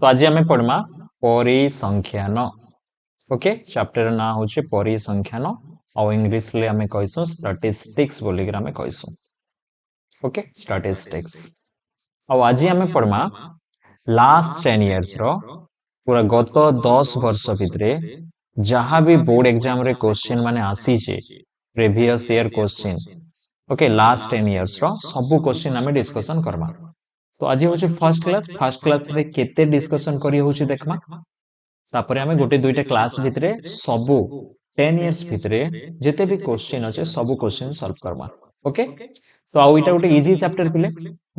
तो आज आम पढ़मा परिसंख्यान। ओके, चैप्टर ना हूँ परिसंख्यान और इंग्लिश ले आम कहसु स्टैटिस्टिक्स बोली आम कहसु। Okay, statistics. और आज आम पढ़मा लास्ट 10 इयर्स रो पूरा गत 10 वर्ष भितरे जहाँ भी बोर्ड एग्जाम रे क्वेश्चन माने आसी छे previous year question. Okay, last 10 years रो सब क्वेश्चन आम डिस्कशन करमा। तो आज हूँ फर्स्ट क्लास रे केते डिस्कशन करी होची देखमा। तापरे आमे गोटे दुईटा क्लास भितरे सबु 10 इयर्स भितरे जेते भी क्वेश्चन अच्छे सब क्वेश्चन सॉल्व करमा। ओके, तो आउ इटा गोटे इजी चैप्टर पिले,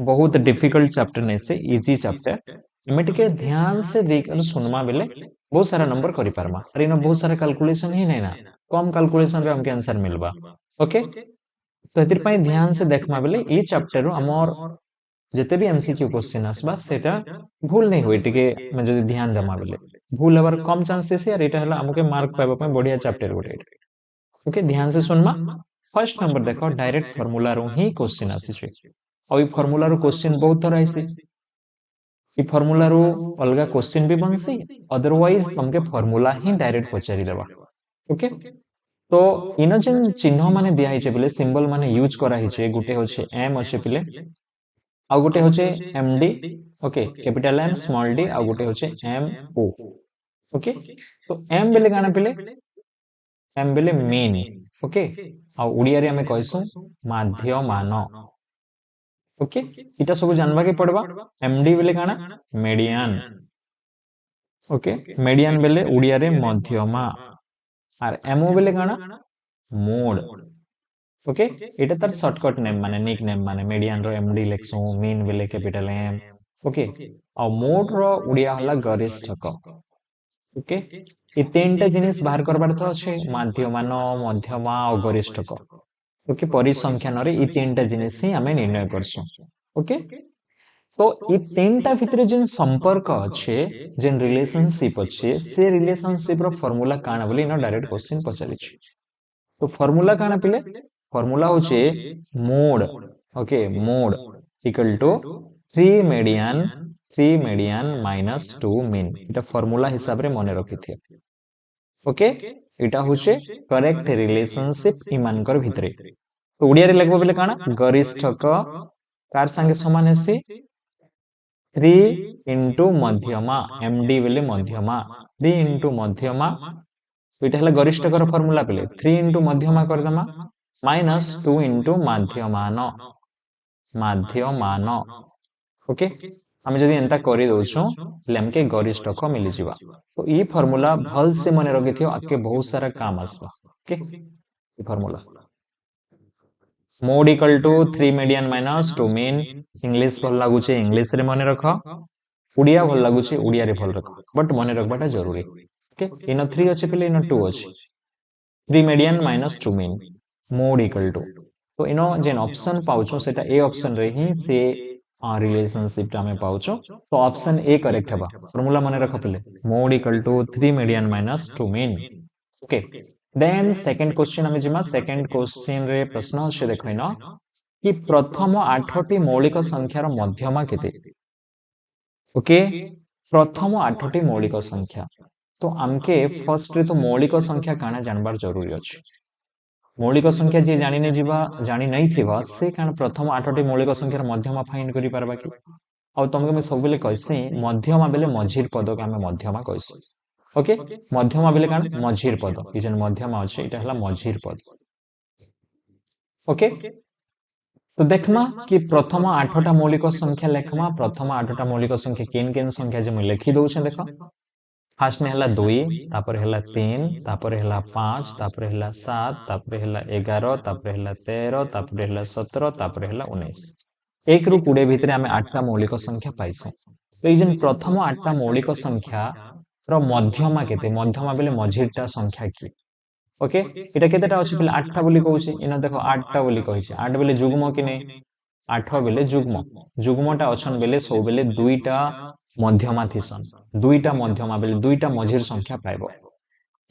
बहुत डिफिकल्ट चैप्टर नहीं से इजी चैप्टर। हमें टिके ध्यान से देख सुनमा बेले बहुत सारा नंबर करि पारमा। अरे इनो बहुत सारा कैलकुलेशन ही नहीं ना, कम कैलकुलेशन रे हमके आंसर मिलबा। ओके, तो एतिर पई ध्यान से देखमा बेले ई चैप्टर हमर जिते भी एमसीक्यू क्वेश्चन आसबा सेटा भूल नहीं होई टिके मैं जदी ध्यान देमा बेले भूल हबार कम चांस देसी यार एटा हला हमके मार्क पाबा पय बढ़िया चैप्टर गोटे। ओके, ध्यान से सुनमा। फर्स्ट नंबर देखो डायरेक्ट फार्मूला रो ही क्वेश्चन आसी छै। और ई फार्मूला रो क्वेश्चन बहुत तरह आइसी। ई फार्मूला रो अलगा क्वेश्चन भी बनसी, अदरवाइज तुमके फार्मूला ही डायरेक्ट पचारि देबा। ओके, तो इनो जेन चिन्ह माने दिया हिचे बेले सिंबल माने यूज करा हिचे गुटे होचे एम होचे पिले आ गोटे होचे MD. Okay, capital M small D आ गोटे होचे एम ओ। ओके, तो एम बेले गाना पिले एम बेले मीन। ओके, आ उड़िया रे हमें कहसु माध्यमान। ओके, इटा सब जानबा के पड़बा। एमडी बेले गाना मीडियन। ओके, मीडियन बेले उड़िया रे मध्यमा और एमओ बेले गाना मोड। ओके, इटा तार शॉर्टकट नेम माने निक नेम माने मीडियन रो एमडी लेखसु, मीन बेले कैपिटल एम। ओके, और मोड रो उड़िया हला गरिष्ठक। ओके, ये तीनटा जिनिस बाहर करबार तो अछि माध्यमान मध्यमा और गरिष्ठक। ओके, परिसंख्यान रे ई तीनटा जिनिस ही हमें निर्णय करसु। ओके, तो ई तीनटा भितरे जिन संपर्क अछि जिन रिलेशनशिप अछि से रिलेशनशिप रो फार्मूला काना बोली न डायरेक्ट क्वेश्चन पचारि छी। तो फार्मूला काना पिले फार्मूला होचे mode. Okay, mode equal to 3 median minus 2 mean. इटा फार्मूला हिसाब रे मने रखिथिए। ओके, इटा होचे करेक्ट रिलेशनशिप इमानकर भितरे। तो उड़िया रे लिखबो बेले काना गरिष्ठक कार संगे समान हेसी 3 इंटू मध्यमा एमडी बेले मध्यमा 3 इंटू मध्यमा। तो इटा हला गरिष्ठकर फार्मूला पेले 3 इंटू मध्यमा कर दमा माइनस 2 इंटू माध्यमान माध्यमान। ओके, हम जदी एंता करि दोछु ले हमके गरिष्ठक मिलि जिबा। तो ई फार्मूला भल से मने रखिथियो आके बहुत सारा काम आसबा। ओके, ई formula mode equal to 3 median minus 2 mean. English भल लागु छे इंग्लिश रे मने रख, उड़िया भल लागु छे उड़िया रे भल रख, बट मने रखबाटा जरूरी। ओके, इनो 3 अछि पहिले इनो 2 अछि। 3 median minus 2 mean mode equal to. तो इनो जेन ऑप्शन पाउछो सेटा ए ऑप्शन रे ही से रिलेशनशिप टा में पाउछो। तो ऑप्शन ए करेक्ट हबा। फार्मूला मने रख पहिले mode equal to 3 median minus 2 mean. Okay, then second question हमें जिमा। सेकंड क्वेश्चन रे प्रश्न अछि देखैनो कि प्रथम 8टी मौलिक संख्यार मध्यमा केते। ओके, प्रथम 8टी मौलिक संख्या। तो आमके फर्स्ट रे तो मौलिक संख्या काना जानबार जरूरी अछि। मौलिक संख्या जे जानि नै जिबा जानि नै थिबा से कान प्रथम 8टी मौलिक संख्यार मध्यमा फाइंड करि पारबा कि। आ तुमके मैं सब बेले कहसी मध्यमा बेले मझिर पद के हमें मध्यमा कहसी। ओके, मध्यमा बेले कान मझिर पद, ई जेन मध्यमा अछि इटा हला मझिर पद। ओके, तो देखमा कि प्रथम 8टा मौलिक संख्या लेखमा। प्रथम 8टा मौलिक संख्या केन केन संख्या जे मैं लिखि दउ छे देखो। फास्ट ने हला 2, तापर हला 3, तापर हला 5, तापर हला 7, तापर हला 11, तापर हला 13, तापर हला 17, तापर हला 19। एक रु 20 भितरे हमें 8टा मौलिक संख्या पाइछो। तो ई जेन प्रथम 8टा मौलिक संख्या रो मध्यमा केते, मध्यमा बेले मझिरटा संख्या की। ओके, इटा केतेटा अछि पहिले 8टा बोली कहूची। इना देखो 8टा बोली कहिछि। 8 बेले जुग्म कि नै 8 बेले जुग्म। जुग्मटा अछन बेले सो बेले दुईटा मध्यमा थिसन। दुईटा मध्यमा बेले दुईटा मझिर संख्या पाइबो।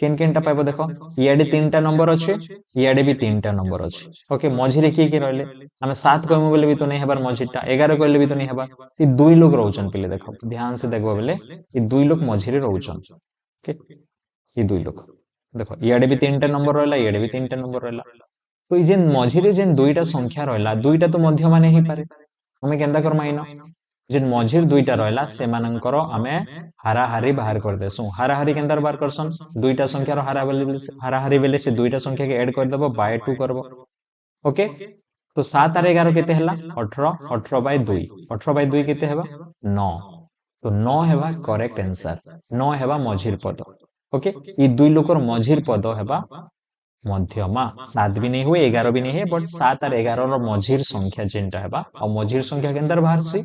केन केनटा पाइबो देखो इयाडे 3टा नंबर अच्छे इयाडे भी 3टा नंबर अच्छे ओके मझिरे किए किए रहले आमे 7 कहमु बोले भी तो नहीं हेबार मझिरटा 11 कहले भी तो नहीं हेबार ई दुई लोग रहउछन पिले देखो ध्यान से देखबो बोले ई दुई लोग मझिरे रहउछन ओके ई दुई लोग देखो इयाडे भी 3टा नंबर रहला इयाडे भी 3टा नंबर रहला तो ई जेन मझिरे जेन दुईटा संख्या रहला दुईटा तो मध्यमा नहीं पारे हमें केंदा करमा इनो जेन मझिर दुईटा रहला सेमानंकर आमे हाराहारी बाहर कर देसु हाराहारी केंदार बाहर करसन दुईटा संख्या रो हाराहारी बेले से दुईटा संख्या के ऐड कर देबो बाय 2 करबो ओके तो 7 और 11 केते हला 18 18 बाय 2 18 बाय 2 केते हेबा 9 तो 9 हेबा करेक्ट आंसर 9 हेबा मझिर पद ओके ई दुई लोकर मझिर पद हेबा मध्यमा 7 भी नहीं हुए 11 भी नहीं है बट 7 और 11 रो मझिर संख्या जेनटा हेबा और मझिर संख्या केंदार बाहर से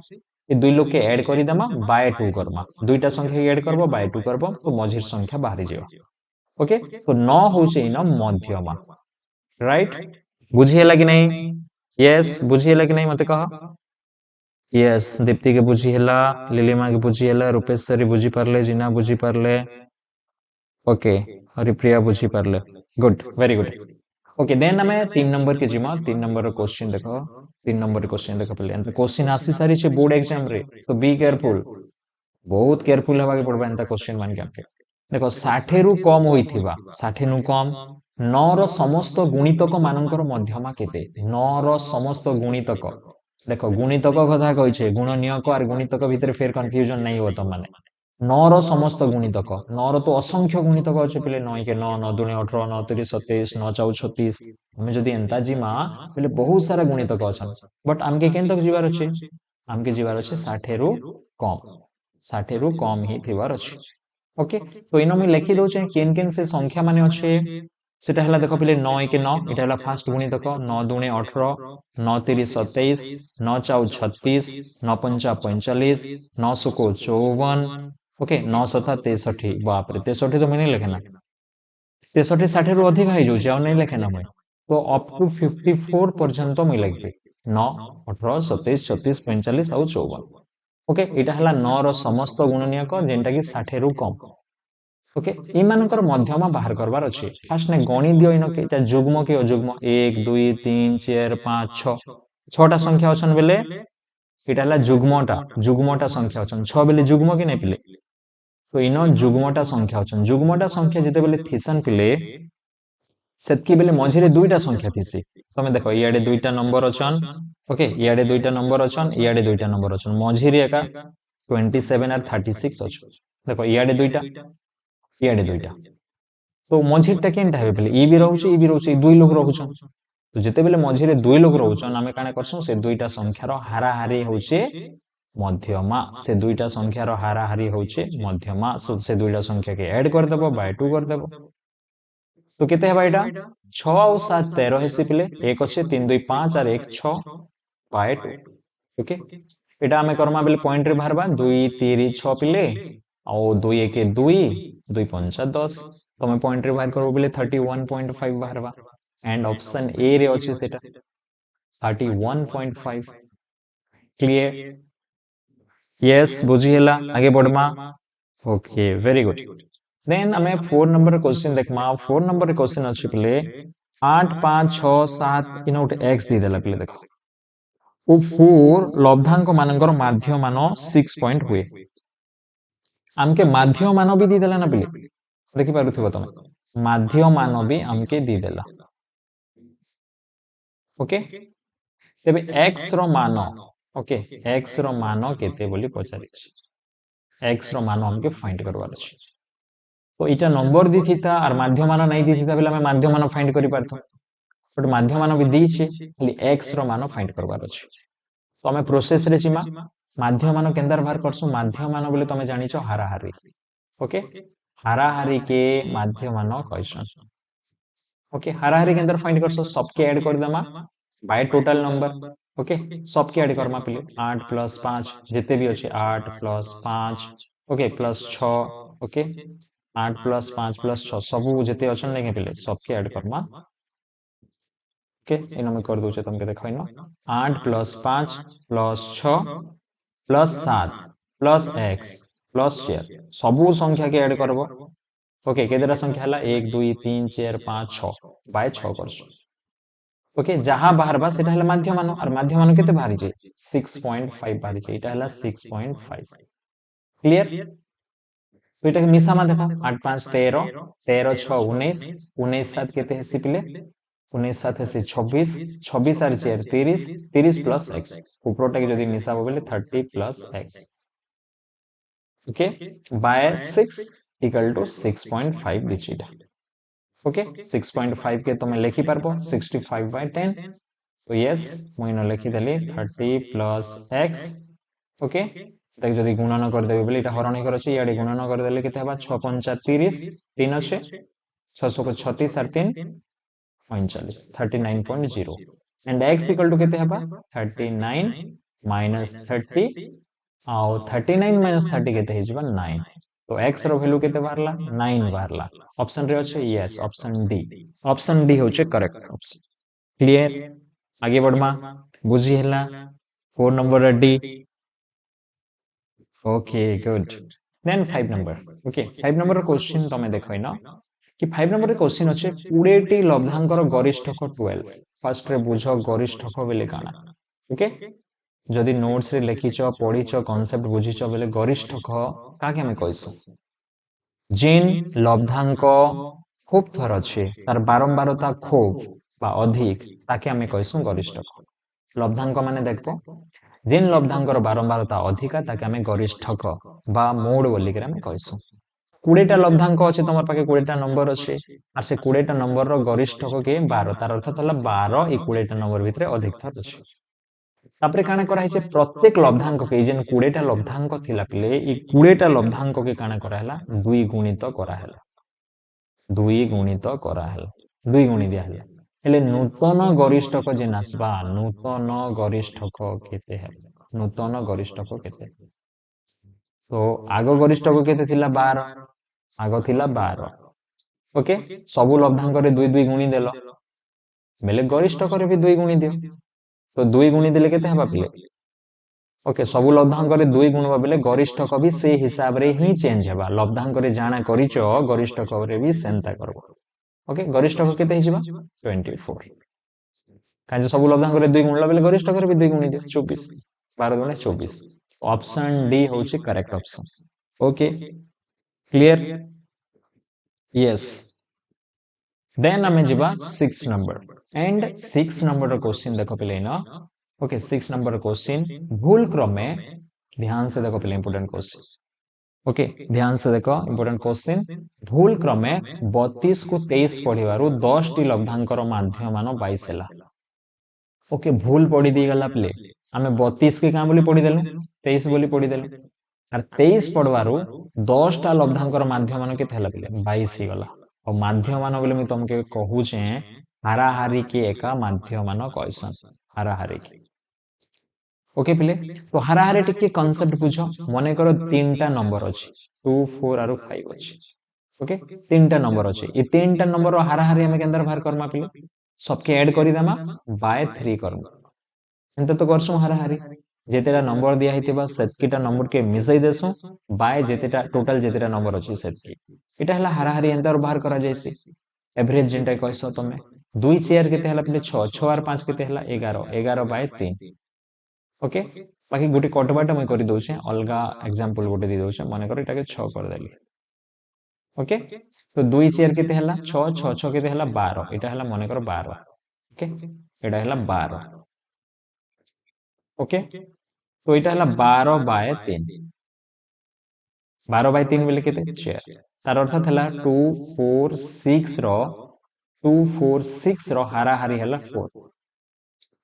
ये दुई लोग के ऐड करी देमा बाय 2 करमा दुईटा संख्या के ऐड करबो बाय 2 करबो तो मझिर संख्या बाहरी जेबो ओके तो 9 होचे इन मध्यमा राइट बुझी हला कि नहीं यस बुझी हला कि नहीं मते कह यस दीप्ति के बुझी हला लिलिमा के बुझी हला रूपेश सरी बुझी पारले जिना बुझी पारले ओके हरिप्रिया बुझी पारले good very good okay then हमें 3 नंबर के जिमा 3 नंबर क्वेश्चन देखो 3 नंबर क्वेश्चन देखो पहले क्वेश्चन आसी सारी छे बोर्ड एग्जाम रे तो बी केयरफुल बहुत केयरफुल हवा के पड़बा एंता क्वेश्चन मान के आके देखो 60 रु कम होइथिबा 60 नु कम 9 रो समस्त गुणितक मानकर मध्यमा केते 9 रो समस्त गुणितक देखो गुणितक कथा कहिछे गुणनीयक और गुणितक भीतर फेर कंफ्यूजन नहीं हो त माने 9 रो समस्त गुणितक 9 रो तो असंख्य गुणितक अछि पले 9 के 9 9 दुने 18 9 3 27 9 4 36 हमें जदी एंता जिमा पले बहुत सारा गुणितक अछन बट हमके केन तक जीवार अछि हमके जीवार अछि 60 रु कम 60 रु कम ही थिवार अछि ओके तो इनो में लिखि दउछे केन केन से संख्या माने अछि सेटा हला देखो पहिले 9 के 9 एटा हला फर्स्ट गुणितक 9 दुने 18 9 3 27 9 4 36 9 5 45 9 सुको 54 ओके 9 7 63 बाप रे 63 तो मैंने लिखे ना 63 60 रु अधिक है जो जाओ नहीं लिखे ना मैं तो अप टू 54 पर्यंत मैं लिखबे 9 18 27 36 45 और 54 ओके एटा हला 9 रो समस्त गुणनीयक जेंटा कि 60 रु कम ओके ई मानकर मध्यमा बाहर करबार अछि फास्ट ने गणि दियो इनो के ता जुग्म के अजुग्म 1 2 3 4 5 6 छटा संख्या अछन बेले एटा हला जुग्मटा संख्या अछन 6 बेले जुग्म के नै पिले तो इनो जुग्मटा संख्या अछन जुग्मटा संख्या जेते बेले थिसन पिले सेतकी बेले मझिरे दुईटा संख्या थिसी तमे देखो इयाडे दुईटा नंबर अछन ओके इयाडे दुईटा नंबर अछन इयाडे दुईटा नंबर अछन मझिरे एका 27 और 36 अछन देखो इयाडे दुईटा इयाडे दुईटा तो मझिरटा केनटा हेबे पले ई भी रहउछ दुई लोग रहउछन तो जेते बेले मझिरे दुई लोग रहउछन आमे काने करसु से दुईटा संख्यार हाराहारी होउछे मध्यमा से दुईटा संख्यार हाराहारी होउछे मध्यमा सो से दुईटा संख्या के ऐड कर देबो बाय 2 कर देबो तो केते हेबा एटा 6 और 7 13 हेसी पिले 1 अच्छे 3 2 5 और 1 6 बाय 2 ओके एटा हमें करमा बेले पॉइंट रे बाहरबा 2 3 6 पिले और 2 1 2 2 5 10 तो मैं पॉइंट रे बाहर करबो बेले 31.5 बाहरबा एंड ऑप्शन ए रे अछि सेटा 31.5 क्लियर यस बुझी हला आगे बढ़मा ओके वेरी गुड देन हमें 4 नंबर क्वेश्चन देखमा 4 नंबर क्वेश्चन अछि पले 8 5 6 7 इनोट x दी देला पले देखो ओ 4 लब्धांक मानकर माध्य मान 6 पॉइंट हुए आमके माध्य मान भी दी देला ना पले देखि पारुथिबो तमे माध्य मान भी आमके दी देला ओके तेबे x रो मान ओके x रो मान केते बोली पचारि x रो मान हमके फाइंड करवार अछि तो इटा नंबर दी थीता और माध्य मान नहीं दी थीता बेला मैं माध्य मान फाइंड करि पारतो बट माध्य मान भी दी छे खाली x रो मान फाइंड करवार अछि तो हमें प्रोसेस रे जिमा माध्य मान केंदर बाहर करसु माध्य मान बोले तमे जानि छ हाराहारी ओके हाराहारी के माध्य मान कहसन ओके हाराहारी केंदर फाइंड करसु सबके ऐड कर देमा बाय टोटल नंबर ओके सबके ऐड करमा पले 8 + 5 जेते भी अछि 8 + 5 ओके + 6 ओके 8 + 5 + 6 सब जेते अछन नहीं पले सबके ऐड करमा ओके इनो में कर दोचे तुमके देखो इनो 8 + 5 + 6 + 7 + x + 4 सब संख्या के ऐड करबो ओके केतेटा संख्या हला 1 2 3 4 5 6 बाय 6 करछ ओके जहां बाहरबा सेटा हला माध्य मान और माध्य मान केते बाहरी जे 6.5 बाहरी जे एटा हला 6.5 क्लियर तो एटा के मिसा मा देखो 8 5 13 13 6 19 19 7 केते हेसी पिले 19 7 हेसी 26 26 आर 4 30 30 प्लस x ऊपरटा के जदी मिसाबो बेले 30 plus x okay by 6 equal to 6.5 दिचिटा ओके 6.5 के तुम लिखि पारबो 65 बाय 10 तो यस मुई न लिखि देली 30 प्लस x ओके ताके जदी गुणन कर देबे बेले एटा हरण कर अछि याडे गुणन कर देले केते हबा 6 5 30 3 अछि 600 को 36 और 3 39 39.0 एंड x इक्वल टू केते हबा 39 माइनस 30 आउ 39 माइनस 30 केते हिजबा 9 तो x रो वैल्यू केते बारला 9 बारला ऑप्शन रे अछि यस ऑप्शन डी होचे करेक्ट ऑप्शन क्लियर आगे बढ़मा बुझी हला 4 number D okay good then 5 number okay 5 number question तमे देखै न कि 5 नंबर क्वेश्चन अछि 20 टी लब्धांकर गरिष्ठक 12 फर्स्ट रे बुझो गरिष्ठक बेले काना ओके जदि नोट्स रे लिखिछ पढिछ कांसेप्ट बुझिछ बेले गरिष्ठक काके हम कहिसु जिन लब्धांक खूब थर अछि तार बारंबारता खूब बा अधिक ताके हम कहिसु गरिष्ठक लब्धांक माने देखबो जिन लब्धांकर बारंबारता अधिका ताके हम गरिष्ठक बा मोड बोली के हम कहिसु 20 टा लब्धांक अछि तमर पाके 20 टा नंबर अछि आ से 20 टा नंबर रो गरिष्ठक के 12 तार अर्थ तला 12 ई 20 टा नंबर भितरे अधिक थर अछि तापरे काना करा हिचे प्रत्येक लब्धांक के जेन 20 टा लब्धांक थिला पिले ई 20 टा लब्धांक के काना करा हला 2 गुणित करा हला 2 गुणित करा हला 2 गुणि दिया हला हेले नूतन गरिष्ठक जेन आसबा नूतन गरिष्ठक केते है नूतन गरिष्ठक केते तो आगो गरिष्ठक केते थिला 12 आगो थिला 12 ओके सबु लब्धांक रे 2 2 गुणि देलो बेले गरिष्ठक रे भी 2 गुणि दियो तो 2 गुणि देले केते हबा पिले ओके सबु लब्धांक रे 2 गुणवा बेले गरिष्ठक भी से हिसाब रे ही चेंज हेबा लब्धांक रे जाना करिचो गरिष्ठक रे भी सेंता करबो ओके गरिष्ठक केते हिजबा 24 काजे सबु लब्धांक रे 2 गुणला बेले गरिष्ठक रे भी 2 गुणि दियो 24 12 गुणे 24 ऑप्शन डी होची correct option okay clear yes then हमें जिबा 6 नंबर एंड 6 नंबर रो क्वेश्चन देखो पहिले ना ओके 6 नंबर क्वेश्चन भूल क्रम में ध्यान से देखो पहिले इंपोर्टेंट क्वेश्चन ओके ध्यान से देखो इंपोर्टेंट क्वेश्चन भूल क्रम में 32 को 23 पढिबारु 10 टी लब्धांकर माध्य मान 22 हैला ओके भूल पढि दी गला प्ले हमें 32 के का बोली पढि देलु 23 बोली पढि देलु और 23 पढवारु 10 टा लब्धांकर माध्य मान केते हैला प्ले 22 ही गला और माध्य मान बोले मैं तुमके कहू छे हाराहारी के एका माध्य मान कहसन हाराहारी के ओके प्ले तो हाराहारी टिके कांसेप्ट बुझो मने करो तीनटा नंबर अछि 2 4 और 5 अछि ओके तीनटा नंबर अछि ई तीनटा नंबर रो हाराहारी हमें केंदर बाहर करमा प्ले सबके ऐड करि देमा बाय 3 करमा एंत तो करसु हाराहारी जेतेटा नंबर दिया हितबा सेतकीटा नंबर के मिसई देसु बाय जेतेटा टोटल जेतेटा नंबर अछि सेतकी एटा हला हाराहारी एंतर बाहर करा जायसी एवरेज जेंटा कहसो तमे 2 चेयर केते हला पले 6 6 और 5 केते हला 11 11 बाय 3 ओके बाकी गोटे कटबाटा मैं करि दउ छे अलगा एग्जांपल गोटे दे दउ छे माने कर एटा के 6 कर देली ओके तो 2 चेयर केते हला 6 6 6 केते हला 12 एटा हला माने कर 12 ओके एटा हला 12 ओके तो एटा हला 12 बाय 3 12 बाय 3 बोले केते चेयर तार अर्थ हला 2 4 6 रो 2 4 6 रो हाराहारी हला 4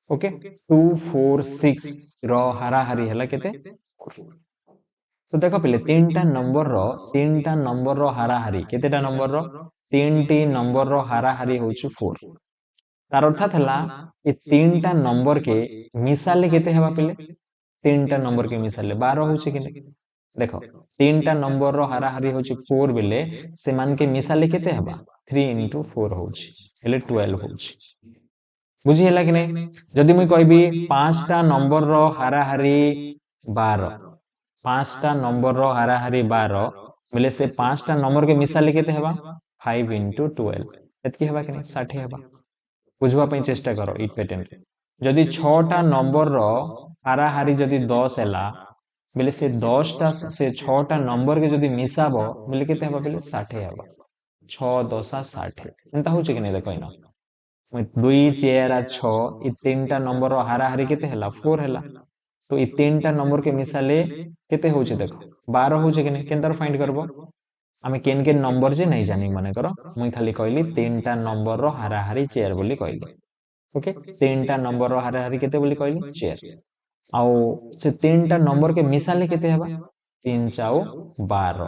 ओके 2 4 6 रो हाराहारी हला केते तो देखो पहले तीनटा नंबर रो हाराहारी केतेटा नंबर रो तीनटी नंबर रो हाराहारी होछु 4 तार अर्थात हला ये तीनटा नंबर के मिसाले केते हेबा पहले तीनटा नंबर के मिसाले 12 होछि कि नहीं देखो तीनटा नंबर रो हाराहारी होछि 4 बेले से मान के मिसाले केते हेबा 3 * 4 होछि हेले 12 होछि बुझी हला कि नहीं जदि मुई कहबी पांचटा नंबर रो हाराहारी 12 पांचटा नंबर रो हाराहारी 12 बोले से 5टा नंबर के मिसाले केते हेबा 5 into 12 एतकी हेबा कि नहीं 60 हेबा बुझवा पई चेष्टा करो इ पैटर्न जदि 6टा नंबर रो हाराहारी जदि 10 हैला बोले से 10टा से 6टा नंबर के जदि मिसाबो बोले केते हेबा बोले 60 हेबा 6 10 60 एंता होचे कि नहीं देखो इना 2 4 6 इ तीनटा नंबर रो हाराहारी केते हैला 4 हैला तो इ तीनटा नंबर के मिसाले केते होचे देखो 12 होचे कि नहीं केनतर फाइंड करबो आमे केन केन नंबर जे नहीं जानी मने करो मुई खाली कहली तीनटा नंबर रो हाराहारी चेयर बोली कहली ओके तीनटा नंबर रो हाराहारी केते बोली कहली चेयर आउ से तीनटा नंबर के मिसाले केते हेबा 3 चाओ 12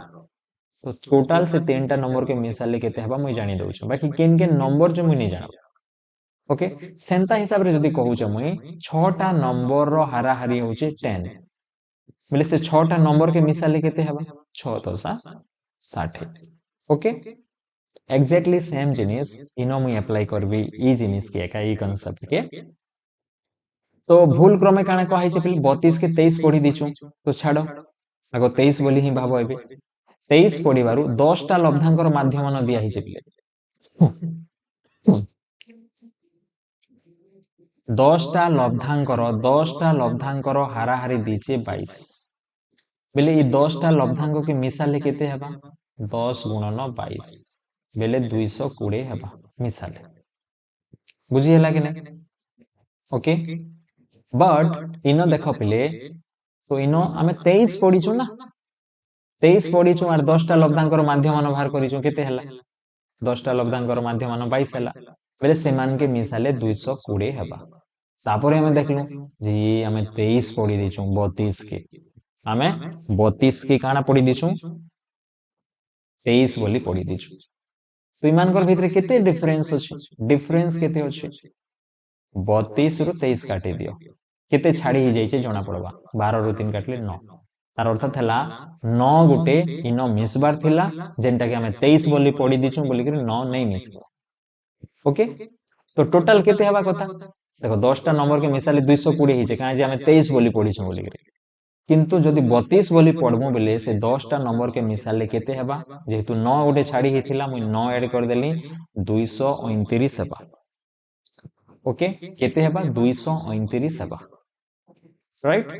तो टोटल से तीनटा नंबर के मिसाले केते हेबा मुई जानी दउछ बाकी केन केन नंबर जो मुई नहीं जानो ओके सेंता हिसाब रे जदी कहूछ मुई 6टा नंबर रो हाराहारी होचे 10 बोले से 6टा नंबर के मिसाले केते हेबा 6 तो 60 ओके एग्जैक्टली सेम जिनिस इनो मुई अप्लाई करबी ई जिनिस के एका ई कांसेप्ट के तो भूल क्रमे काना कहै छै पहिले 32 के 23 पढ़ी दिछु तो छाड़ो आगो 23 बोली ही भाबो एबे 23 पढ़िबारु 10टा लब्धांकर माध्यम न दिया हिचे पहिले 10टा लब्धांकर हाराहारी दीचे 22 बेले ये 10टा लब्धांक के मिसाले केते हेबा 10 गुणन 22 बेले 220 हेबा मिसाले बुझी हला कि नहीं ओके बट इनो देखो पहिले तो इनो आमे 23 पढ़ीछु ना 23 पढ़ीछु आर 10टा लब्धांकर माध्यम न बाहर करिछु केते हला 10टा लब्धांकर माध्यम न 22 हला बेले सेमान के मिसाले 220 हेबा तापरे हमें देखलु जी हमें 23 पढ़ी दिछु 32 के हमें 32 के काना पढ़ी दिछु 23 बोली पढ़ी दिछु तो इमानकर भितरे केते डिफरेंस अछि डिफरेंस केते अछि 32 रु 23 काटी दियो केते छाड़ी ही जाइछे जणा पड़बा 12 रु 3 काटले 9 तार अर्थ थला 9 गुटे इनो मिसबार थिला जेंटा के हमें 23 बोली पढ़ी दिछु बोली कि 9 नहीं मिस ओके तो टोटल केते हेबा कथा देखो 10टा नंबर के मिसाले 220 हिचे काहे जे हमें 23 बोली पढ़ीछु बोली कि किंतु जदि 32 बोली पढ़बो बेले से 10टा नंबर के मिसाले केते हेबा जेहेतु 9 गुटे छाड़ी हिथिला मुई 9 ऐड कर देली 229 हेबा ओके केते हेबा 229 हेबा राइट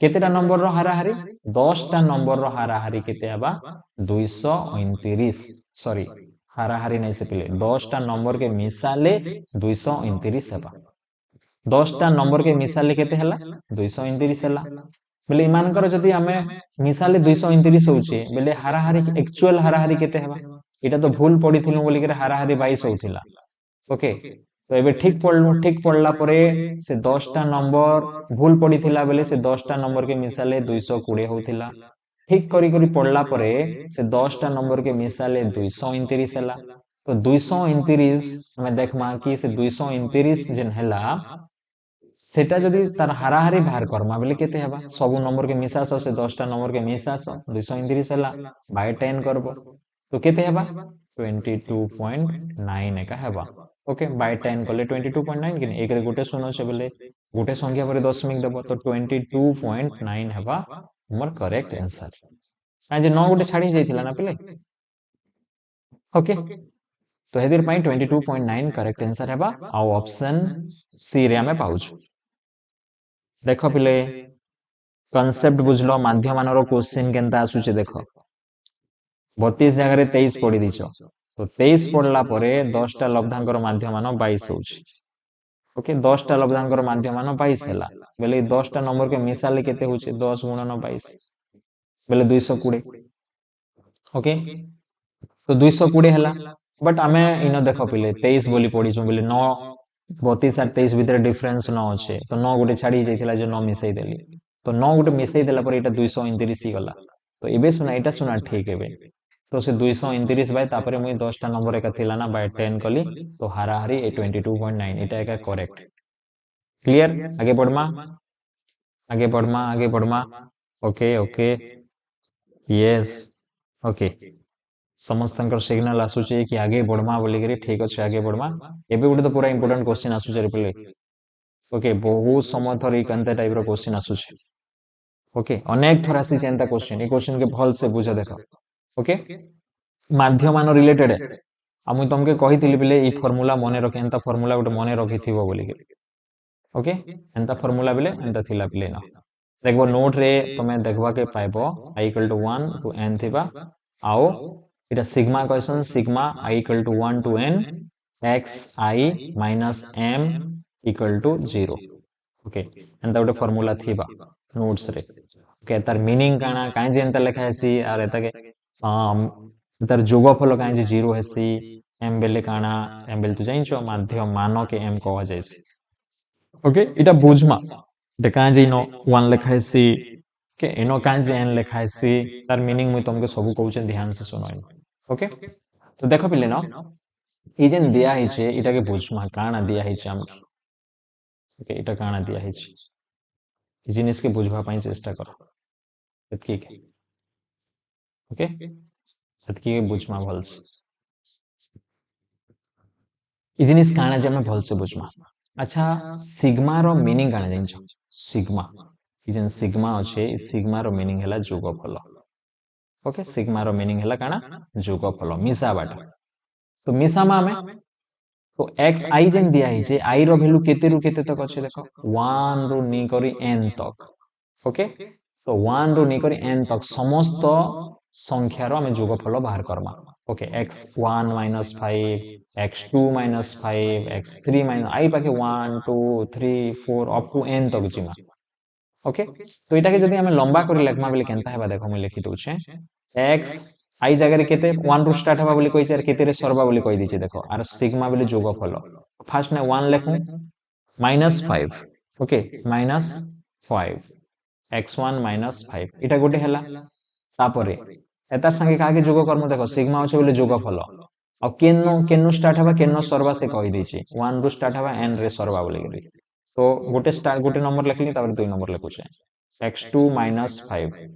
केतेटा नंबर रो हाराहारी 10टा नंबर रो हाराहारी केते हेबा 229 सॉरी हाराहारी नहीं से पहले 10टा नंबर के मिसाले 229 हेबा 10टा नंबर के मिसाले केते हला 229 हला बेले इमानकर जदि हमें मिसाले 229 होउचे बेले हाराहारी एक्चुअल हाराहारी केते हेबा एटा तो भूल पढ़िथिलु बोली के हाराहारी 22 होउथिला ओके तो एबे ठीक पढ़ला परे से 10टा नंबर भूल पढ़िथिला बेले से 10टा नंबर के मिसाले 220 होउथिला ठीक करी करी पढ़ला परे से 10टा नंबर के मिसाले 229 हला तो 229 हमें देखमा कि से 229 जेन हला सेटा जदि तार हाराहारी बाहर करमा बेले केते हेबा सब नंबर के मिसास से 10टा नंबर के मिसास 229 हला बाय 10 करबो तो केते हेबा 22.9 एका हेबा ओके बाय 10 करले 22.9 किने एक रे गुटे शून्य छे बेले गुटे संख्या परे दशमिक देबो तो 22.9 हेबा हमर करेक्ट आंसर आ जे 9 गुटे छाडी जाइथिला ना पेले ओके तो हेदिर पई 22.9 करेक्ट आंसर हेबा आ ऑप्शन सी रे हमें पाउछु देखो पिले कॉन्सेप्ट बुझलो माध्यम रो क्वेश्चन केनता आसुचे देखो 32 जगह 23 पढ़ी दीच तो 23 पढ़ला परे 10टा लब्धांकर माध्यम 22 होउची ओके 10टा लब्धांकर माध्यम 22 हैला बेले 10टा नंबर के मिसाले केते होउचे 10 गुणन 22 बेले 220 ओके तो 220 हैला बट आमे इनो देखो पिले 23 बोली पढ़ी छु बेले 9 32 और 23 भीतर डिफरेंस 9 अच्छे तो 9 गुटे छाड़ी जाइथिला जे 9 मिसई देली तो 9 गुटे मिसई देला पर एटा 229 ही गला तो एबे सुना एटा सुना ठीक हेबे तो से 229 बाय तापरे मुई 10टा नंबर एका थिला ना बाय 10 कली तो हाराहारी 22.9 एटा एका करेक्ट क्लियर आगे बढ़मा ओके ओके यस ओके समस्तंकर सिग्नल आसुचे कि आगे बढ़मा बोली करी ठीक अछि आगे बढ़मा एबे गुटे तो पूरा इंपोर्टेंट क्वेश्चन आसुचे रे पले ओके बहुत समय थरी कंते टाइप रो क्वेश्चन आसुचे ओके अनेक थर आसी चेंता क्वेश्चन ए क्वेश्चन के भल से बुझा देखो ओके माध्य मान रिलेटेड आ मुई तुमके कहिथिली बिले ई फार्मूला मने रखे एंता फार्मूला गोटे मने रखिथिबो बोली के ओके एंता फार्मूला बिले एंता थिला बिले ना देखबो नोट रे तमे देखबा के पाइबो i equal to 1 to n थिबा आओ इटा sigma question sigma i equal to 1 to n x i minus m equal to 0 okay एंता गोटे फार्मूला थिबा नोट्स रे ओके तार मीनिंग काना काहे जे एंता लिखा हेसी आर एता के तार जोगफल काहे जे 0 हेसी m बेले काना m बेले तो जानिछो माध्यम मान के m कहा जायसी ओके इटा बुझमा इटा काहे जे इनो 1 लिखा हेसी के इनो काहे जे n लिखा हेसी तार मीनिंग मुई तुमके सब कहूचे ध्यान से सुनो ओके तो देखो पिले न ई जेन दिया हिचे इटा के बुझमा काना दिया हिचे हमके ओके इटा काना दिया हिचे ई जिनिस के बुझबा पई चेष्टा करो एतकी के ओके एतकी के बुझमा भलसे ई जिनिस काना जे हम भलसे बुझमा अच्छा सिग्मा रो मीनिंग काना जानिछो सिग्मा ई जेन सिग्मा अछि ई सिग्मा रो मीनिंग हैला जोगफल ओके सिग्मा रो मीनिंग हैला काना जोगफल मिसाबाटा तो मिसामा हमें तो x i जेन दिया हिचे i रो वैल्यू केते रु केते तक अछि देखो 1 रु नी करी n तक ओके तो 1 रु नी करी n तक समस्त संख्या रो हमें जोगफल बाहर करमा okay x1 minus 5 x2 minus 5 x3 minus i पाके 1 2 3 4 अप टू n तक जिमा ओके तो इटा के जदी हमें लंबा करी लेखमा बेले केनता हेबा देखो मैं लिखि दोछे x आई जगह रे केते 1 रु स्टार्ट हेबा बोली कहिचे आर केते रे सरबा बोली कहि दिचे देखो आर सिग्मा बोली जोगफल फास्ट ने 1 लेखु -5 ओके -5 x1 -5 इटा गोटे हैला तापरे एतार संगे काके जोग करमु देखो सिग्मा अछि बोले जोगफल आ केनो केनो स्टार्ट हेबा केनो सरबा से कहि दिचे 1 रु स्टार्ट हेबा n रे सरबा बोली गेली तो गोटे स्टार्ट गोटे नंबर लिखली तापर दुई नंबर लिखुछे x2 -5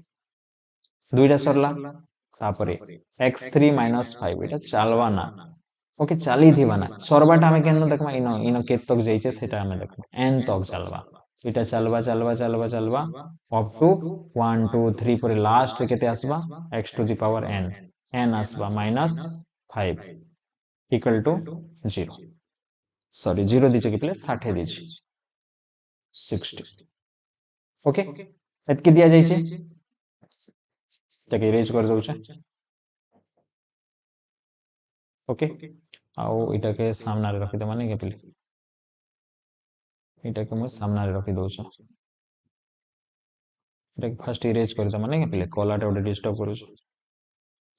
दुईटा सरला तापरे x3 -5 इटा चालवा ना ओके चाली थीबा ना सरबाटा हमें केनो देखमा इनो इनो केत तक जाइचे सेटा हमें देखमा n तक चालवा इटा चालवा चालवा चालवा चालवा अप टू 1 2 3 पर लास्ट रे केते आसबा x to the power n n आसबा -5 इक्वल टू 0 सॉरी 0 दीचे के पहले 60 दीचे 60 ओके एतके दिया जाइछे ताके इरेज कर दउछे ओके आउ इटा के सामना रे रखि दे माने के पहले इटा के मु सामना रे रखि दउछे इटा के फर्स्ट इरेज कर दे माने के पहले कॉलर ओडे डिस्टर्ब करू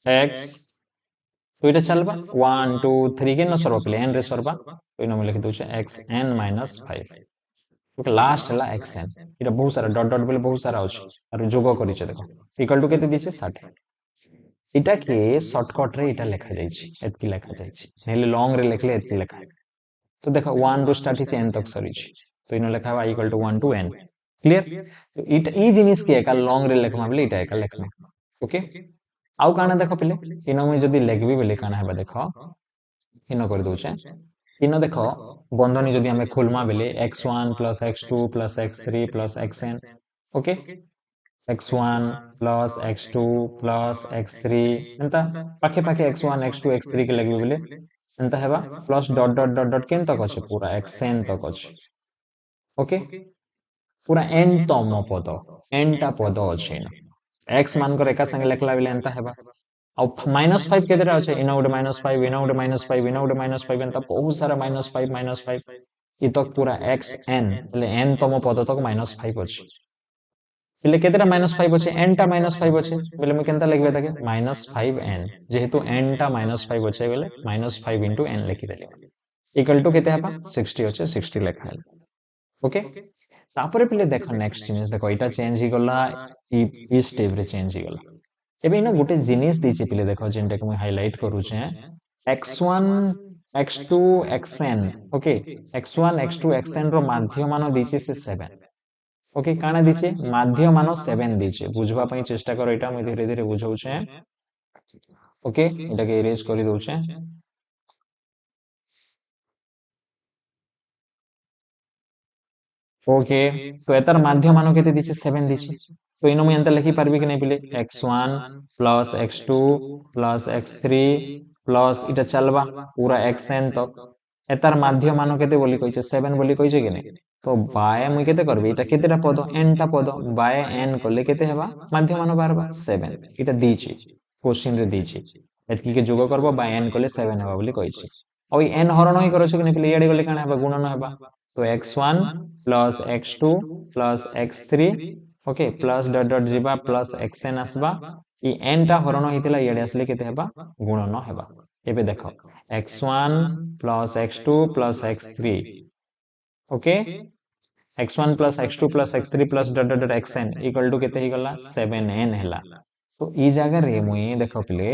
x तो इटा चलबा 1 2 3 के न सरबा पहले n रे सरबा तो इनो में लिखि दउछे xn -5 ओके लास्ट हला xn इटा बहुत सारा डॉट डॉट बेले बहुत सारा अछि आरो जोग करिचे देखो इक्वल टू केते दिचे 60 इटा के शॉर्टकट रे इटा लिखा जाइछि एतकी लिखा जाइछि नेले लॉन्ग रे लिखले एतकी लिखा तो देखो 1 रो स्टार्ट हिचे n तक सरिछि तो इनो लिखा बा equal to 1 to n clear तो इटा ई जिनिस के एका लॉन्ग रे लिखमा बेले इटा एका लिखमा ओके आउ काना देखो पहले इनो में जदी लिखबी बेले काना हेबा देखो इनो कर दोछे इनो देखो बंधनी जदी हमें खोलमा बेले x1 plus x2 plus x3 plus xn okay x1 plus x2 plus x3 एंता पाखे पाखे x1 x2 x3 के लगबे बेले एंता हेबा plus dot dot dot dot केन तक अछि पूरा xn तक अछि ओके पूरा n तम पद n टा पद अछि x मान कर एका संगे लेखला बेले एंता हेबा आ -5 केतेटा अछि इना उडे -5 इना उडे -5 इना उडे -5 एंता बहुत सारा -5 इ तक पूरा xn ले n तम पद तक -5 अछि એટલે કેતેટા -5 ଅଛି n टा -5 ଅଛି બોલે ମୁଁ કેનતા લખબે તાકે -5n જેহেતુ n टा -5 ଅଛି બોલે -5 into n लिखि देली इक्वल टू केते हबा 60 ଅଛି 60 ଲେଖା ହେଲା ओके तापरे पहिले देखो नेक्स्ट जिनिस देखो इटा चेंज ही गला ई स्टेप रे चेंज ही गला एबे इना गोटे जिनिस दिछि पहिले देखो जेनटा के मैं हाइलाइट करू छे x1 x2 xn okay x1 x2 xn रो माध्य मान दिछि से 7 ओके काना दिछे माध्य मान 7 दिछे बुझबा पई चेष्टा करो एटा मैं धीरे धीरे बुझाउ छे ओके एटा के इरेज करि दउ छे ओके तो एतार माध्य मान केते दिछि 7 दिछि तो इनो मैं एंता लिखि पारबी कि नै पिले x1 plus x2 plus x3 plus इटा चलबा पूरा xn तक एतार माध्य मान केते बोली कहिছে 7 बोली कहिছে कि नै तो बाय मुई केते करबी इटा केतेटा पद n टा पद बाय n करले केते हेबा माध्य मान बारबा 7 इटा दिछि क्वेश्चन रे दिछि एतकी के जोग करबो बाय n करले 7 हेबा बोली कहिछि और n हरण ही करछ कि नै पिले इयाडे गले काना हेबा गुणन हेबा तो x1 plus x2 plus x3 okay plus dot dot जीवा प्लस xn आसबा ई n टा हरण हितला इयाडे आसले केते हेबा गुणन हेबा एबे देखो x1 plus x2 plus x3 okay x1 plus x2 plus x3 plus dot dot dot xn equal to केते ही गला 7n हेला तो ई जगह रे मुई देखो प्ले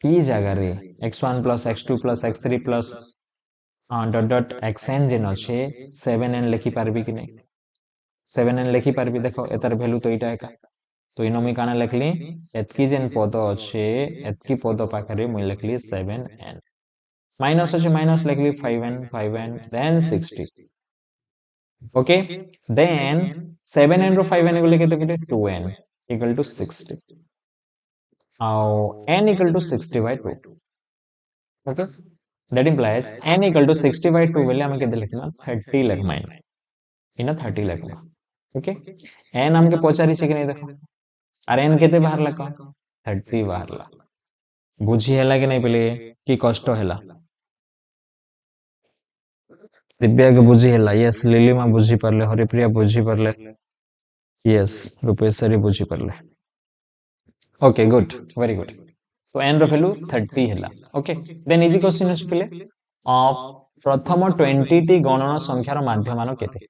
ई जगह रे x1 plus x2 plus x3 plus dot dot xn जेन अच्छे 7n लिखि पारबी कि नै 7n लिखि पारबी देखो एतार वैल्यू तो इटा एका तो इनो मुई काना लिखली एतकी जेन पद अच्छे एतकी पद पाखरे मुई लिखली 7n माइनस अच्छे माइनस लिखली 5n then 60 okay then 7n रो 5n को लेके तो 2n इक्वल टू 60 और n equal to 60 by 2 okay that implies n equal to 60 by 2 बोले हमें केते लिखना 30 लिखमा इना 30 लिखमा ओके n हमके पचारि छै कि नै देखो आर n केते बाहर लका 30 बाहर ला बुझी हैला कि नै पले की कष्ट हैला दिव्या के बुझी हैला यस लिलीमा बुझी परले हरिप्रिया बुझी परले यस रूपेश्वरी बुझी परले ओके गुड वेरी गुड तो n रो वैल्यू 30 हैला ओके देन इजी क्वेश्चन अछि पले प्रथम 20 टी गणन संख्यार माध्यमान केते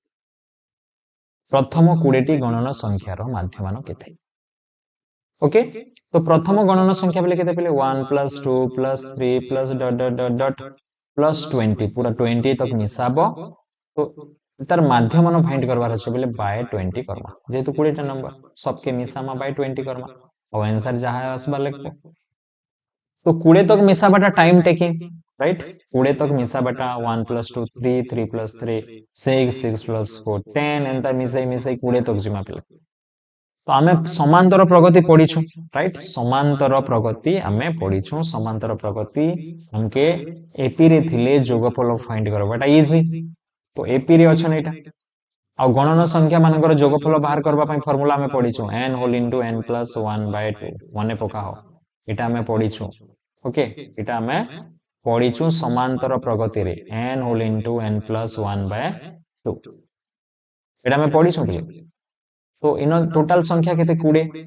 प्रथम 20 टी गणन संख्यार माध्यमान केते ओके तो प्रथम गणन संख्या बोले केते पले 1 plus 2 plus 3 plus dot dot dot dot plus 20 पूरा 20 तक मिसाबो तो तार माध्यमान फाइंड करबार अछि बोले बाय 20 करबा जेतु 20 टा नंबर सबके मिसामा बाय 20 करबा और आंसर जहां आसबा लिखबो तो 20 तक मिसाबाटा टाइम टेकिंग राइट 20 तक मिसाबाटा 1 प्लस 2 3 3 प्लस 3 6 6 प्लस 4 10 एंता मिसाई मिसाई 20 तक जिमा पिला तो आमे समांतर प्रगति पढ़ीछु राइट समांतर प्रगति आमे पढ़ीछु समांतर प्रगति हमके एपी रे थिले जोगफल फाइंड करबाटा इजी तो एपी रे अछन एटा आ गणन संख्या मानकर जोगफल बाहर करबा पई फार्मूला आमे पढ़ीछु n whole into n plus 1 by 2 मने पका हो एटा आमे पढ़ीछु ओके एटा आमे पढ़ीछु समांतर प्रगति रे n whole into n plus 1 by 2 एटा आमे पढ़ीछु तो इन टोटल संख्या केते 20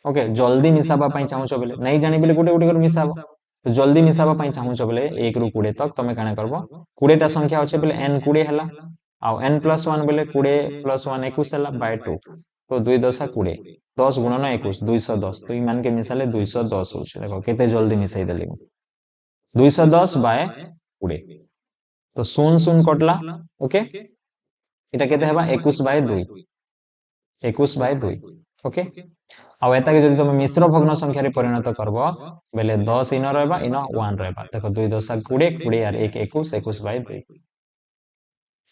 ओके जल्दी मिसाबा पई चाहूछ बेले नहीं जानि बेले गोटे गोटे कर मिसाबो तो जल्दी मिसाबा पई चाहूछ बेले 1 रु 20 तक तमे काना करबो 20 टा संख्या अछि बेले n 20 हला आ n प्लस 1 बेले 20 प्लस 1 21 हला बाय 2 तो 2 10 20 10 गुणन 21 210 तो ई मान के मिसाले 210 होछ देखो केते जल्दी मिसाई देली 210 बाय 20 तो 0 कटला ओके एटा केते हेबा 21 बाय 2 21 बाय 2 ओके आ एता के जदि तुम मिश्र भग्न संख्या रे परिणत करबो बेले 10 इन रहबा इन 1 रहबा देखो 2 10 20 20 और 1 21 21 बाय 2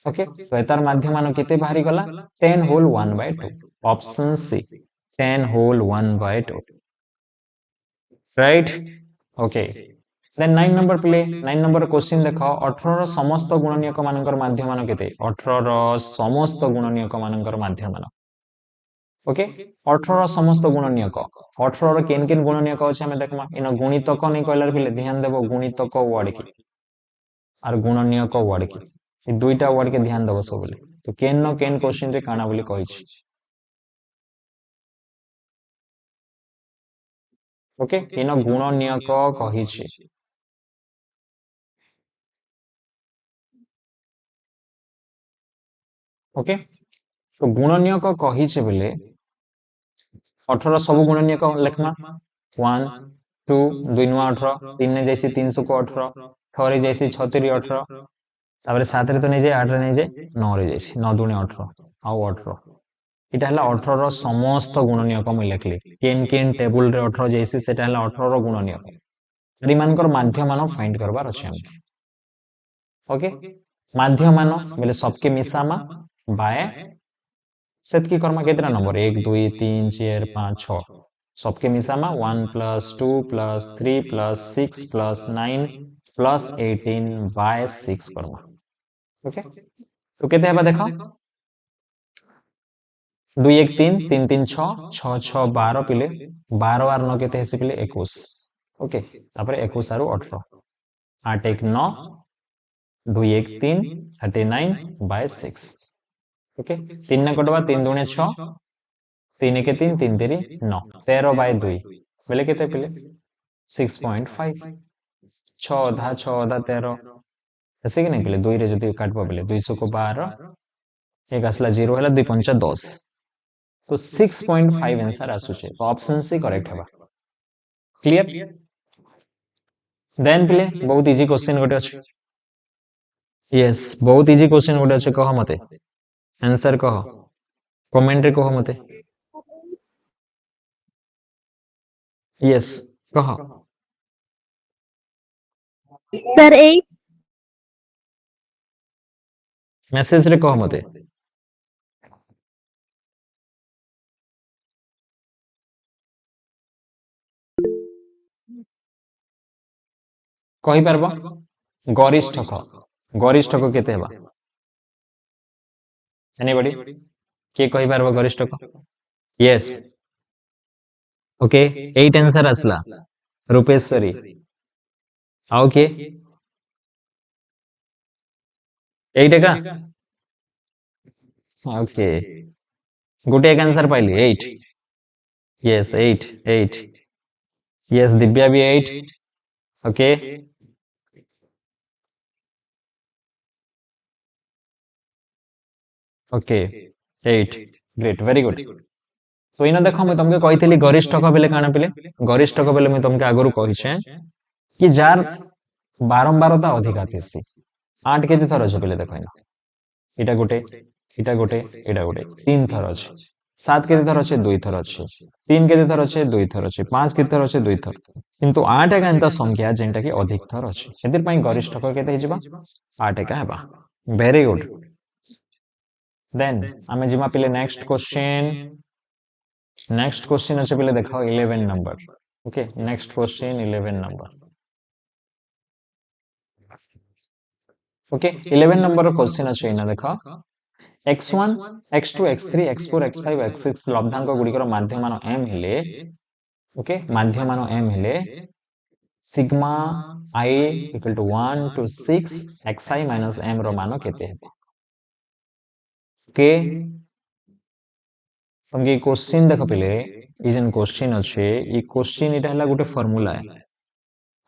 ओके तो एतार माध्यमान केते बाहरी गला 10 whole 1 by 2 option C 10 whole 1 by 2 right okay then 9 number प्ले 9 नंबर क्वेश्चन देखो 18 समस्त गुणनीयक मानकर माध्यमान केते 18 समस्त गुणनीयक मानकर माध्यमान ओके 18 समस्त गुणनीयक 18 केन केन गुणनीयक अछि हमें देखमा इन गुणितक नै कहलार पिले ध्यान देबो गुणितक वर्ड की और गुणनीयक वर्ड की ई दुईटा वर्ड के ध्यान देबो सब बोले तो केन न केन क्वेश्चन रे काना बोली कहै छी ओके इन गुणनीयक कहि छी ओके तो गुणनीयक कहि छी बोले 18 सब गुणनीयक लिखमा 1 2 2 नुआ 18 3 ने जैसी 300 को 18 6 रे जैसी 6 3 18 तापर 7 रे तो नै जाय 8 रे नै जाय 9 रे जैसी 9 दुने 18 आउ 18 इटा हला 18 रो समस्त गुणनीयक मैं लिखली केन केन टेबल रे 18 जैसी सेटा हला 18 रो गुणनीयक रिमानकर माध्यमान फाइंड करबार अछि हमके ओके माध्यमान बोले सबके मिसामा बाय सेतकी कर्मा केतरा नंबर 1 2 3 4 5 6 सबके मिसामा 1 plus 2 plus 3 plus 6 plus 9 plus 18 by 6 कर्मा ओके तो केते हेबा देखो 2 1 3 3 3 6 6 6 12 पिले 12 आर 9 केते हेसी पिले 21 ओके तापर 21 आरु 18 8 1 9 2 1 3 39 बाय 6 ओके 3 ने कटवा 3 दूने 6 3 के 3 3 तेरी 9 13 बाय 2 बेले केते पिले 6.5 6 अधा 6 अधा 13 ऐसे कि नहीं पिले 2 रे जदी काटबो बेले 200 को 12 एक आसला 0 हैला 2 पंचा 10 तो 6.5 आंसर आसुचे तो ऑप्शन सी करेक्ट हेबा क्लियर देन पिले बहुत इजी क्वेश्चन गोटे अछि यस बहुत इजी क्वेश्चन गोटे अछि कह मते आंसर कह कमेंट रे कह मते यस कह सर 8 मेसेज रे कह मते कहि परबो गरिष्ठक गरिष्ठक केते हेबा एनीबॉडी के कहि परबो गरिष्ठक यस ओके 8 आंसर आसला रूपेश्वरी आओ के 8 का ओके गुटे एक आंसर पाइली 8 यस 8 8 यस दिव्या भी 8 okay okay 8 great very good तो इनो देखो मैं तुमके कहितली गरिष्ठक बेले काना पिले गरिष्ठक बेले मैं तुमके आगरु कहिछे कि जार बारंबारता अधिका थिसी 8 केते थर छ पिले देखो इनो इटा गोटे इटा गोटे इटा गोटे 3 थर छ 7 केते थर छ 2 थर छ 3 केते थर छ 2 थर छ 5 केते थर छ 2 थर किंतु 8 एका एंता संख्या जेंटा कि अधिक थर छ एतिर पई गरिष्ठक केते हिजबा 8 एका हेबा वेरी गुड देन आमे जिमा पिले नेक्स्ट क्वेश्चन अच्छे पिले देखो 11 number okay next question 11 number okay 11 number question अच्छे इना देखो x1 x2 x3 x4 x5 x6 लब्धांक गुडिकर माध्यमान m हेले ओके माध्यमान m हेले sigma i equal to 1 to 6 xi minus m रो मान केते हेबो ओके तुमके क्वेश्चन देख पिले ई जन क्वेश्चन अच्छे ई क्वेश्चन इटा हला गुटे फार्मूला है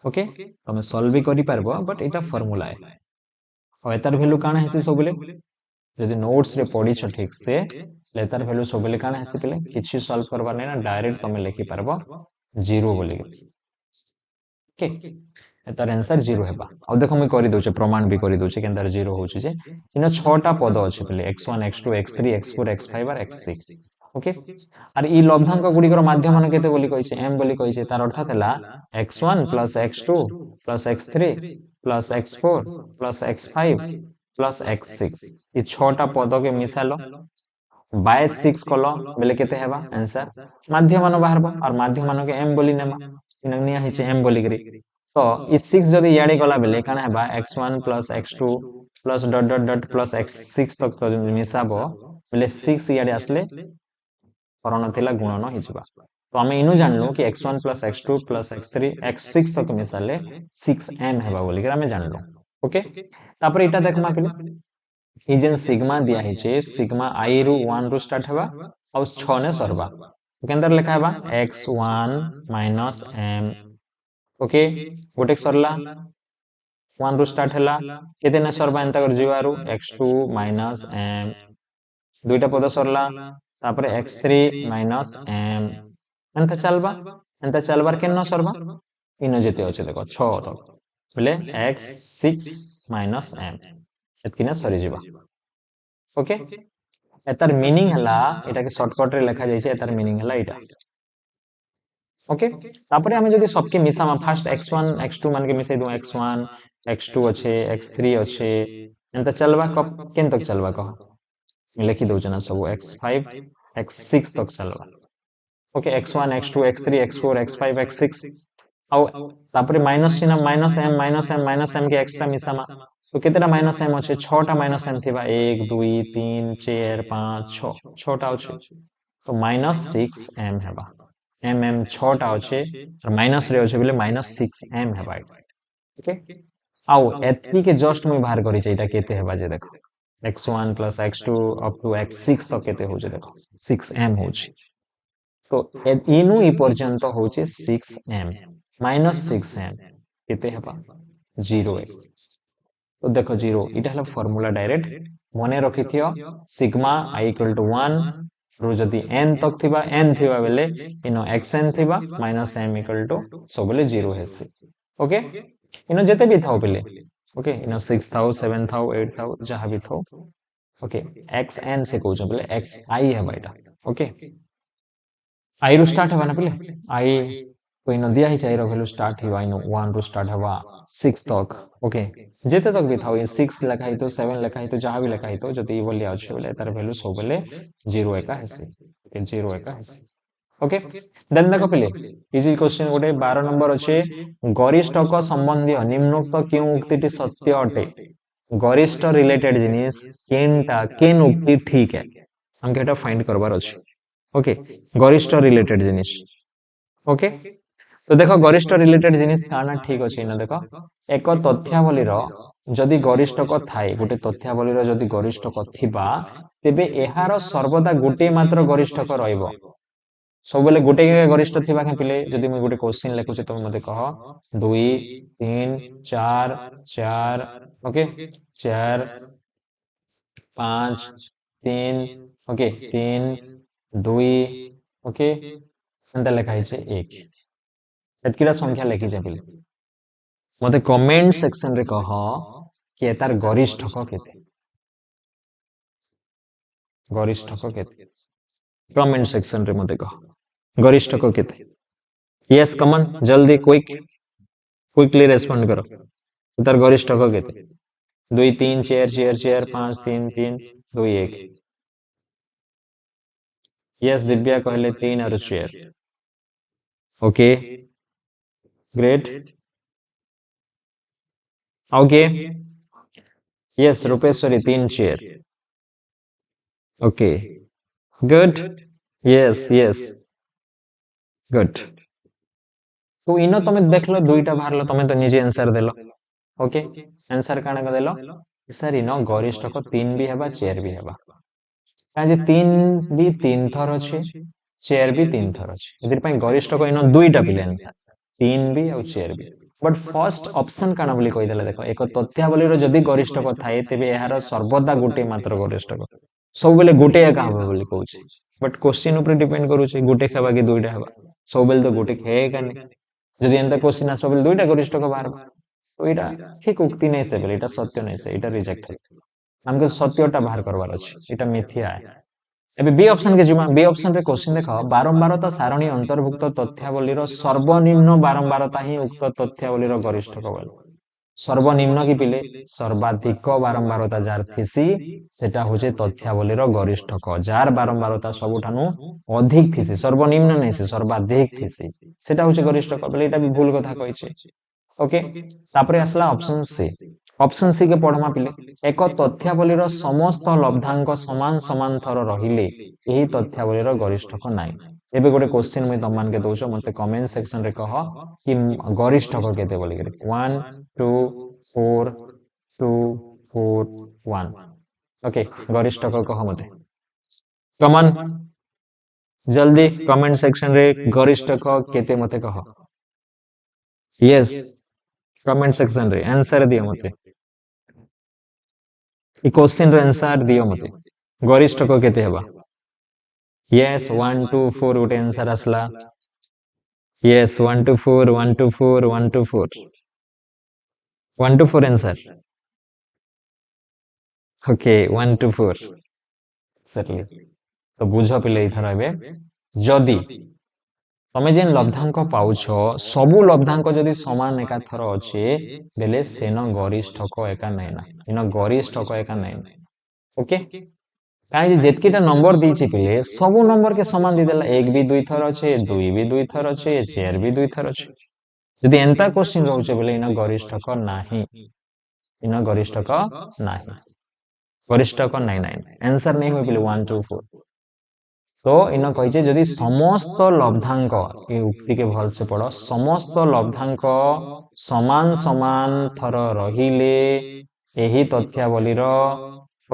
ओके तुम सॉल्व भी करि पारबो बट इटा फार्मूला है और एतार वैल्यू काना हेसी सबले यदि नोट्स रे पढी छ ठीक से लेतार वैल्यू सबले काना हेसी पिले किछि सॉल्व करबा नै ना डायरेक्ट तुम लिखि पारबो 0 बोली ओके एतार आंसर 0 हेबा आ देखो मैं करि दोचे प्रमाण भी करि दोचे केनतार 0 होची जे इन 6टा पद अछि पिले x1 x2 x3 x4 x5 और x6 ओके और ई लब्धांक गुडिकर माध्यमान केते बोली कहिছে m बोली कहिছে तार अर्थात हला x1 plus x2 plus x3 plus x4 plus x5 plus x6 ई 6टा पद के मिसालो बाय 6 कलो बेले केते हेबा आंसर माध्यमान बाहरबा और माध्यमान के m बोली नेमा इननिया हिचे m बोली करी तो ई 6 जदी याडे गला बेले काना हेबा x1 plus x2 plus dot dot dot plus x6 तक तो मिसाबो बेले 6 याडे आसले करण थिला गुणन हिजबा तो हमें इनु जानलो कि x1 plus x2 plus x3 x6 तक मिसाले 6m हेबा बोली के हमें जानलो ओके तापर इटा देखमा पिले ई जेन सिग्मा दिया हिचे सिग्मा i रु 1 रु स्टार्ट हेबा और 6 ने सरबा के अंदर लिखा हेबा x1 minus m ओके गोटे सरला 1 रु स्टार्ट हला केते ने सरबा एंता कर जीवारु x2 minus m दुईटा पद सरला तापर x3 minus m एंता चलबार केन सरबा इन जेते अछि देखो 6 तक बोले x6 minus m एतकिना सरी जीवा ओके एतार मीनिंग हला एटा के शॉर्टकट रे लिखा जाय छै एतार मीनिंग हला एटा ओके तापरे हमें जदी सबके मिसामा फर्स्ट x1 x2 मान के मिसै दो x1 x2 अच्छे x3 अच्छे एंता चलबा कब केन तक चलबा कह लिखि दउछ ना सब x5 x6 तक चलबा okay x1 x2 x3 x4 x5 x6 आउ तापरे माइनस चिन्ह माइनस एम के एक्स्ट्रा मिसामा तो केतेटा माइनस एम अछि 6 टा माइनस एम थिबा 1 2 3 4 5 6 6 टा अछि तो -6m हेबा एम 6 टा अछि और माइनस रे अछि बोले -6m हेबा ओके आउ एथी के जस्ट मुई बाहर करी छै एटा केते हेबा जे देखो x1 + x2 up to x6 तक केते हो जे देखो 6m हो छै तो इनु इ पर्यंत हो छै 6m -6m केते हेबा 0 तो देखो 0 इटा हला फार्मूला डायरेक्ट मने रखि थियो सिग्मा i = 1 रो जदी n तक थिबा n थिबा बेले इनो xn थिबा -m = सब बेले 0 हेसी ओके इनो जेते भी थाओ बेले ओके इनो 6 थाओ 7 थाओ 8 थाओ जहां भी थाओ ओके xn से कहउछ बेले xi हेबा इटा ओके आई रू स्टार्ट हेबा ना बेले आई कोई न दिया ही चाहिए वैल्यू स्टार्ट हिवा इन 1 रू स्टार्ट हवा 6 तक ओके जेते तक भी थाओ ये 6 लिखा ही तो 7 लिखा ही तो जहां भी लिखा ही तो जति बोली आछे बोले तार वैल्यू सब बेले 0 एका हेसी ओके 0 एका हेसी ओके देन देखो पहिले इजी क्वेश्चन गोटे 12 नंबर अछि गरिष्ठक संबंधी निम्नोक्त केउ उक्तिटी सत्य अटे गरिष्ठ रिलेटेड जिनिस केनटा केन उक्ति ठीक है हमके एटा फाइंड करबार अछि ओके गरिष्ठ रिलेटेड जिनिस ओके तो देखो गरिष्ठ रिलेटेड जिनिस काना ठीक अछि ना देखो एक तथ्यावलीर जदि गरिष्ठक थाए गोटे तथ्यावलीर जदि गरिष्ठक थिबा तेबे एहार सर्वदा गोटे मात्र गरिष्ठक रहइबो सब बेले गोटे गरिष्ठ थिबा के पिले जदि मैं गोटे क्वेश्चन लिखुचे तो मते कह 2 3 4 4 ओके 4 5 3 ओके 3 2 ओके एंता लिखा है 1 एतकीरा संख्या लिखी जे पिले मते कमेंट सेक्शन रे कह कि तार गरिष्ठक केते कमेंट सेक्शन रे मते कह गरिष्ठक केते यस कमन जल्दी क्विकली रेस्पोंड करो तार गरिष्ठक केते 2 3 4 4 4 5 3 3 2 1 यस दिव्या कहले 3 और 4 okay great okay yes Rupeshwari 3 4 okay good yes yes good तो इनो तमे देखलो दुईटा बाहरलो तमे तो निजे आंसर देलो ओके आंसर काना का देलो सर इनो गरिष्ठक 3 भी हेबा 4 भी हेबा काजे 3 भी 3 थर अछि 4 भी 3 थर अछि इधर पई गरिष्ठक इनो दुईटा पिले आंसर 3 भी और 4 भी बट फर्स्ट ऑप्शन काना बोली कहि देला देखो एक तथ्यावलीर जदि गरिष्ठक थाए तेबे एहार सर्वदा गोटे मात्र गरिष्ठक सब बेले गोटे एका हबे बोली कहउछ बट क्वेश्चन ऊपर डिपेंड करूछ गोटे हेबा कि दुईटा हेबा सब बेले तो गोटे हे काने जदि एंता क्वेश्चन आसबा बेले दुईटा गरिष्ठक बाहर तो एटा ठीक उक्ति नै से बेले एटा सत्य नै से एटा रिजेक्ट है हमके सत्यटा बाहर करबार अछि एटा मिथ्या है एबे बी ऑप्शन के जिमा बी ऑप्शन रे क्वेश्चन देखो बारंबारता सारणी अंतर्भुक्त तथ्यावलीर सर्वनिम्न बारंबारता ही उक्त तथ्यावलीर गरिष्ठक बोल सर्वनिम्न की पिले सर्वाधिक बारंबारता जार थिसी सेटा होचे तथ्यावलीर गरिष्ठक जार बारंबारता सबुठानु अधिक थिसी सर्वनिम्न नै से सर्वाधिक थिसी सेटा होचे गरिष्ठक बोले एटा भी भूल कथा कहिছে ओके तापरे आसला ऑप्शन सी के पढ़मा पिले एक तथ्यावलीर समस्त लब्धांक समान समान थर रहिले एही तथ्यावलीर गरिष्ठक नाइ एबे गोटे क्वेश्चन मैं तमन के दोचो मते कमेंट सेक्शन रे कह कि गरिष्ठक केते बोली करे 1 2 4 2 4 1 ओके गरिष्ठक कह मते कमन जल्दी कमेंट सेक्शन रे गरिष्ठक केते मते कह यस कमेंट सेक्शन रे आंसर दियो मते ई क्वेश्चन रे आंसर दियो मते गरिष्ठक केते हेबा यस 1 2 4 गोटे आंसर आसला यस 1 2 4 1 2 4 1 2 4 1 2 4 आंसर ओके 1 2 4 एक्जेक्टली तो बुझ पिले इथर एबे जदी तमे जेन लब्धांक पाउछ सबु लब्धांक जदी समान एका थर अछि बेले सेन गरिष्ठक एका नै ना इन गरिष्ठक एका नै ओके कहीं जेतकीटा नंबर दीची पिले सबु नंबर के समान दी देला 1 भी 2 थर अच्छे 2 भी 2 थर अच्छे 4 भी 2 थर अच्छे यदि एंता क्वेश्चन रहउचे बोले इन गरिष्ठक नाही इन गरिष्ठक नाही गरिष्ठक नाही नाही आंसर नहीं होय बोले 1 2 4 तो इन कहिचे जदि समस्त लब्धांक ये उक्ति के भल से पढ़ो समस्त लब्धांक समान समान थर रहिले एही तथ्यावली रो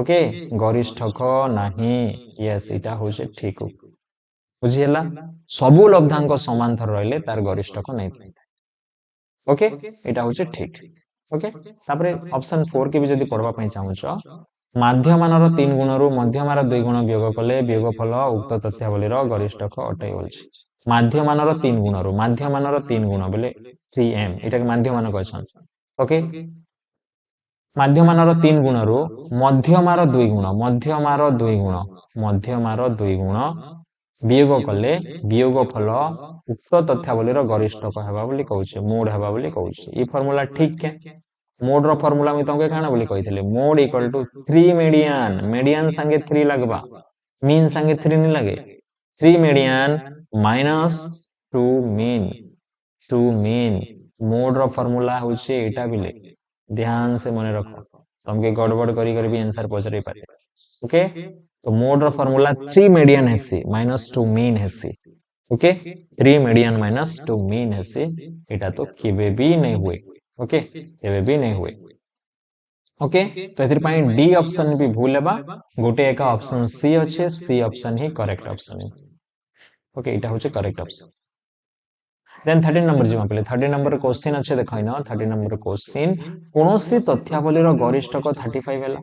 ओके गरिष्ठक नाही यस इटा होचे ठीक बुझिहेला सबु लब्धांक समान थर रहिले तार गरिष्ठक नहीं था ओके इटा होचे ठीक ओके तापरे ऑप्शन 4 के भी जदि पढ़वा पई चाहुचो माध्यमानर 3 गुणरु मध्यमार 2 गुण वियोग कले वियोगफल उक्त तथ्यावलीर गरिष्ठक अटै बोलछि माध्यमानर 3 गुणरु माध्यमानर 3 गुण बोले 3m एटा के माध्यमान कहछन ओके माध्यमानर 3 गुणरु मध्यमार 2 गुण मध्यमार 2 गुण मध्यमार 2 गुण वियोग कले वियोगफल उक्त तथ्यावलीर गरिष्ठक हेबा बोली कहउछि मोड हेबा बोली कहउछि ई फार्मूला ठीक के मोड रो फार्मूला मी तंके काना बोली कहिथिले mode equal to 3 median median संगे 3 लगबा मीन संगे 3 नहीं लगे 3 मीडियन माइनस 2 मीन मोड रो फार्मूला होचे एटा बिले ध्यान से मने रखो तमके गड़बड़ करी भी आंसर पहुंचरे पारे ओके तो मोड रो फार्मूला 3 मीडियन हेसी माइनस 2 मीन हेसी ओके 3 मीडियन माइनस 2 मीन हेसी एटा तो केबे भी नहीं हुए ओके केबे भी नहीं हुए ओके तो एथिर पई डी ऑप्शन भी भूल हेबा गोटे एका ऑप्शन सी अच्छे सी ऑप्शन ही करेक्ट ऑप्शन ओके इटा होचे करेक्ट ऑप्शन देन 13 नंबर जिमा पले 13 नंबर क्वेश्चन अच्छे देखैन 13 नंबर क्वेश्चन कोनोसी तथ्यावलीर गरिष्ठक 35 हैला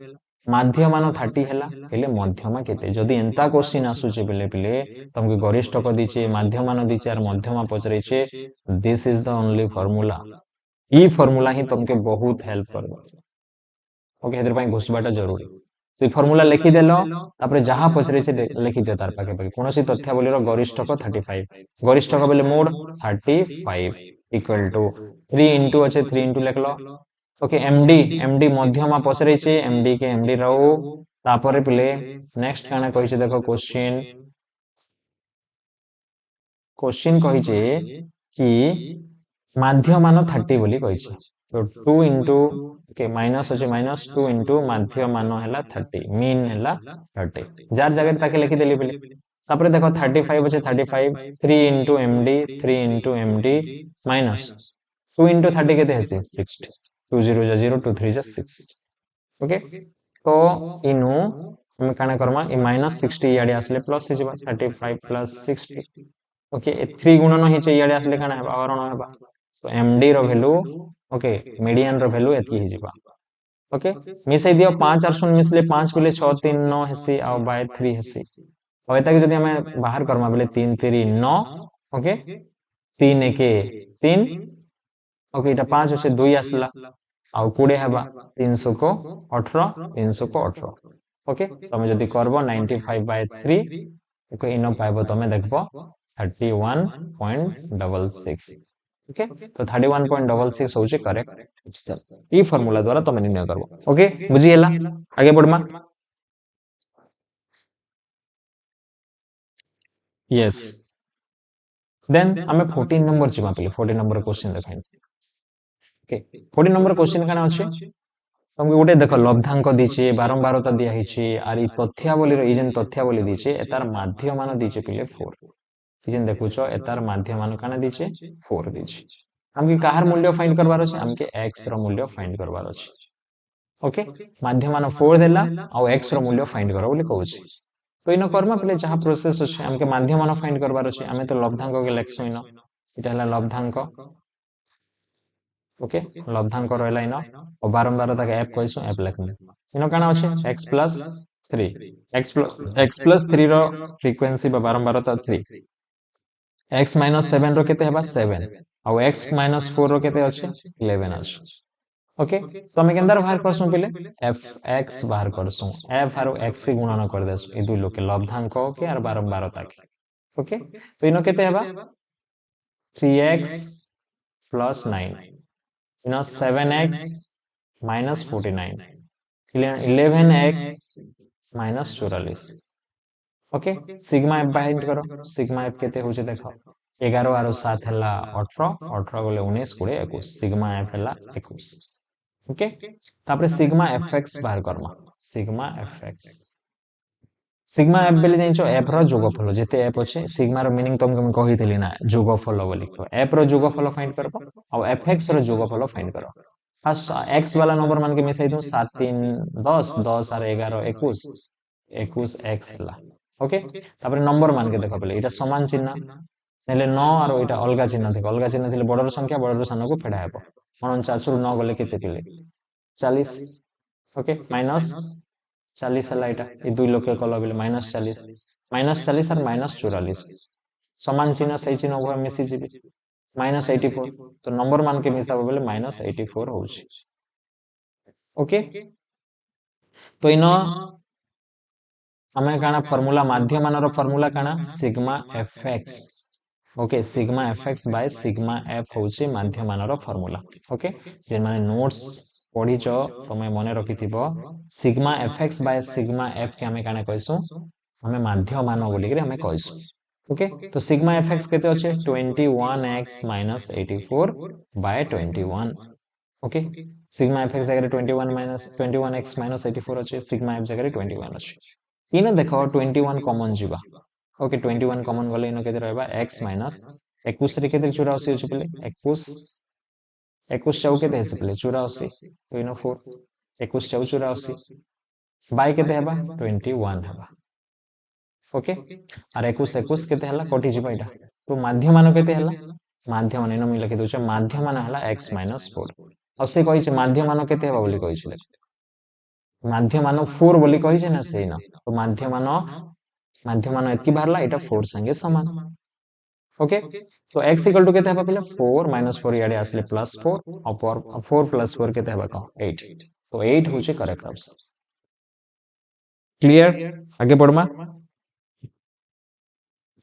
माध्यमान 30 हैला हेले मध्यमा केते जदी एंता क्वेश्चन आसुचे बेले बेले तमके गरिष्ठक दीचे माध्यमान दीचे आर मध्यमा पचरेचे this is the only formula ई फार्मूला ही तमके बहुत हेल्प करबो ओके हेदर पई घुसबाटा जरूरी तो फार्मूला लिखि देलो तापरे जहां पचरे से लिखि दियो तार पाके पाके कोनोसी तथ्यावलीर गरिष्ठक 35 गरिष्ठक बेले मोड 35 इक्वल टू 3 इनटू अच्छे 3 इनटू लिखलो ओके एमडी मध्यमा पचरे छे एमडी के एमडी रहू तापरे पले नेक्स्ट काना कहि छे देखो क्वेश्चन कहि छे कि माध्यमान 30 बोली कहि छे तो 2 इनटू ओके माइनस अच्छे माइनस 2 इनटू माध्यमान हैला 30 मीन हैला 30 जार जगह ताके लिखि देली बेले तापरे देखो 35 अच्छे 35 3 इनटू एमडी माइनस 2 इनटू 30 केते हेसी 60 2 0 जा 0 2 3 जा 6 ओके तो इनु हम काना करमा ए माइनस 60 याडे आसले प्लस हे जेबा 35 प्लस 60 ओके 3 गुणन हे चे याडे आसले काना हेबा हरण हेबा तो एमडी रो वैल्यू ओके मीडियन रो वैल्यू एतकी हे जेबा ओके मिसै दियो 5 और 0 मिसले 5 बेले 6 3 9 हेसी आ बाय 3 हेसी और एता के जदी हमें बाहर करमा बेले 3 3 9 ओके 3 1 3 ओके एटा 5 আছে 2 আসला आ 20 हेबा 300 को 18 300 को 18 ओके तमे जदी करबो 95 बाय 3 ओके इनो पाइबो तमे देखबो 31.66 ओके तो 31.66 होचे करेक्ट आंसर ई फार्मूला द्वारा तमे निर्णय करबो ओके बुझी गेला आगे बढ़मा यस देन हमें 14 नंबर जिमा पले 14 नंबर क्वेश्चन देखाइन ओके 14 नंबर क्वेश्चन काना अछि तमके गोटे देख लब्धांक दीचे बारंबारता दिया हिचे आर ई तथ्यावली रो ई जेन तथ्यावली दीचे एतार माध्यमान दीचे पिले 4 जेन देखुचो एतार माध्यमान काना दीचे 4 दीचे हमके काहर मूल्य फाइंड करबार अछि हमके x रो मूल्य फाइंड करबार अछि ओके माध्यमान 4 देला आ x रो मूल्य फाइंड करो बोली कहू छी तो इनो कर्मा पले जहां प्रोसेस अछि हमके माध्यमान फाइंड करबार अछि हमें तो लब्धांक के लेखसो इनो इटा हला लब्धांक ओके लब्धांक रहला इनो और बारंबारता के f कहिसो f लेखमे इनो काना अछि x plus 3 x plus 3 रो फ्रीक्वेंसी बा बारंबारता 3 x minus 7 रो केते हेबा 7 और x minus 4 रो केते अछि 11 अछि ओके तो हमें केंदर बाहर करसु पहिले fx बाहर करसु f आरो x के गुणन कर देसु ए दुई लोग के लब्धांक के आर बारंबारता के ओके तो इनो केते हेबा 3x plus 9 इनो 7x minus 49 11x -44 okay sigma F find करो सिग्मा एफ केते होचे देखो 11 आरो 7 हला 18 18 गले 19 20 21 सिग्मा एफ हला 21 ओके तापर सिग्मा एफ एक्स बाहर Karma sigma F x sigma F बेले जानिछो एफ रो जोगफल जेते एफ अछि सिग्मा रो मीनिंग तुमको मैं कहितली ना जोगफल बोली एफ रो जोगफल फाइंड करबो और एफ एक्स रो जोगफल फाइंड करो फर्स्ट एक्स वाला नंबर मान के मिसाई दूं 7 3 10 10 और 11 21 21 एक्स हला ओके तापर नंबर मान के देखो पहले एटा समान चिन्ह नेले 9 और एटा अलगा चिन्ह थिले बडर संख्या बडर सान को फेडा हेबो 49 रु 9 गले केते पिले 40 ओके माइनस 40 हला एटा ए दुई लोक कल बेले -40 -40 और -44 समान चिन्ह सही चिन्ह उभय मिसी जिबे -84 तो नंबर मान के मिसाबो बेले -84 होउची ओके तो इनो हमें काना फार्मूला माध्यम मानर फार्मूला काना sigma FX okay sigma F X by sigma F होउची माध्यम मानर फार्मूला ओके जे माने नोट्स पढ़ी छ तमे मने रखिथिबो sigma F X by sigma F के हमें काना कहसु हमें माध्यम मान बोली के हमें कहसु ओके तो सिग्मा एफएक्स केते अछि 21x - 84 bye 21 okay sigma FX जगह 21x - 84 अछि सिग्मा एफ जगह 21 अछि इन देखो 21 कॉमन जीवा ओके 21 कॉमन गले इन केते रहबा x माइनस 21 रे केते 84 अछि पले 21 21 चाउ केते हेसे पले 84 तो इन 4 21 चाउ 84 बाय केते हेबा 21 हेबा ओके और 21 21 केते हला कटि जीवा इटा तो माध्यम मान केते हला माध्यम मान इन मी लिखि दोछ माध्यम मान हला x - 4 और से कहि छ माध्यम मान केते हेबा बोली कहि छले माध्यम मान 4 बोली कहि छ ना से ना तो माध्यम मान एतकी बाहरला एटा 4 संगे समान ओके तो x इक्वल टू केते हेबा पहिले 4 - 4 याडे आसले +4 और 4 + 4 केते हेबा का 8 तो 8 होचे करेक्ट आंसर क्लियर आगे बढ़मा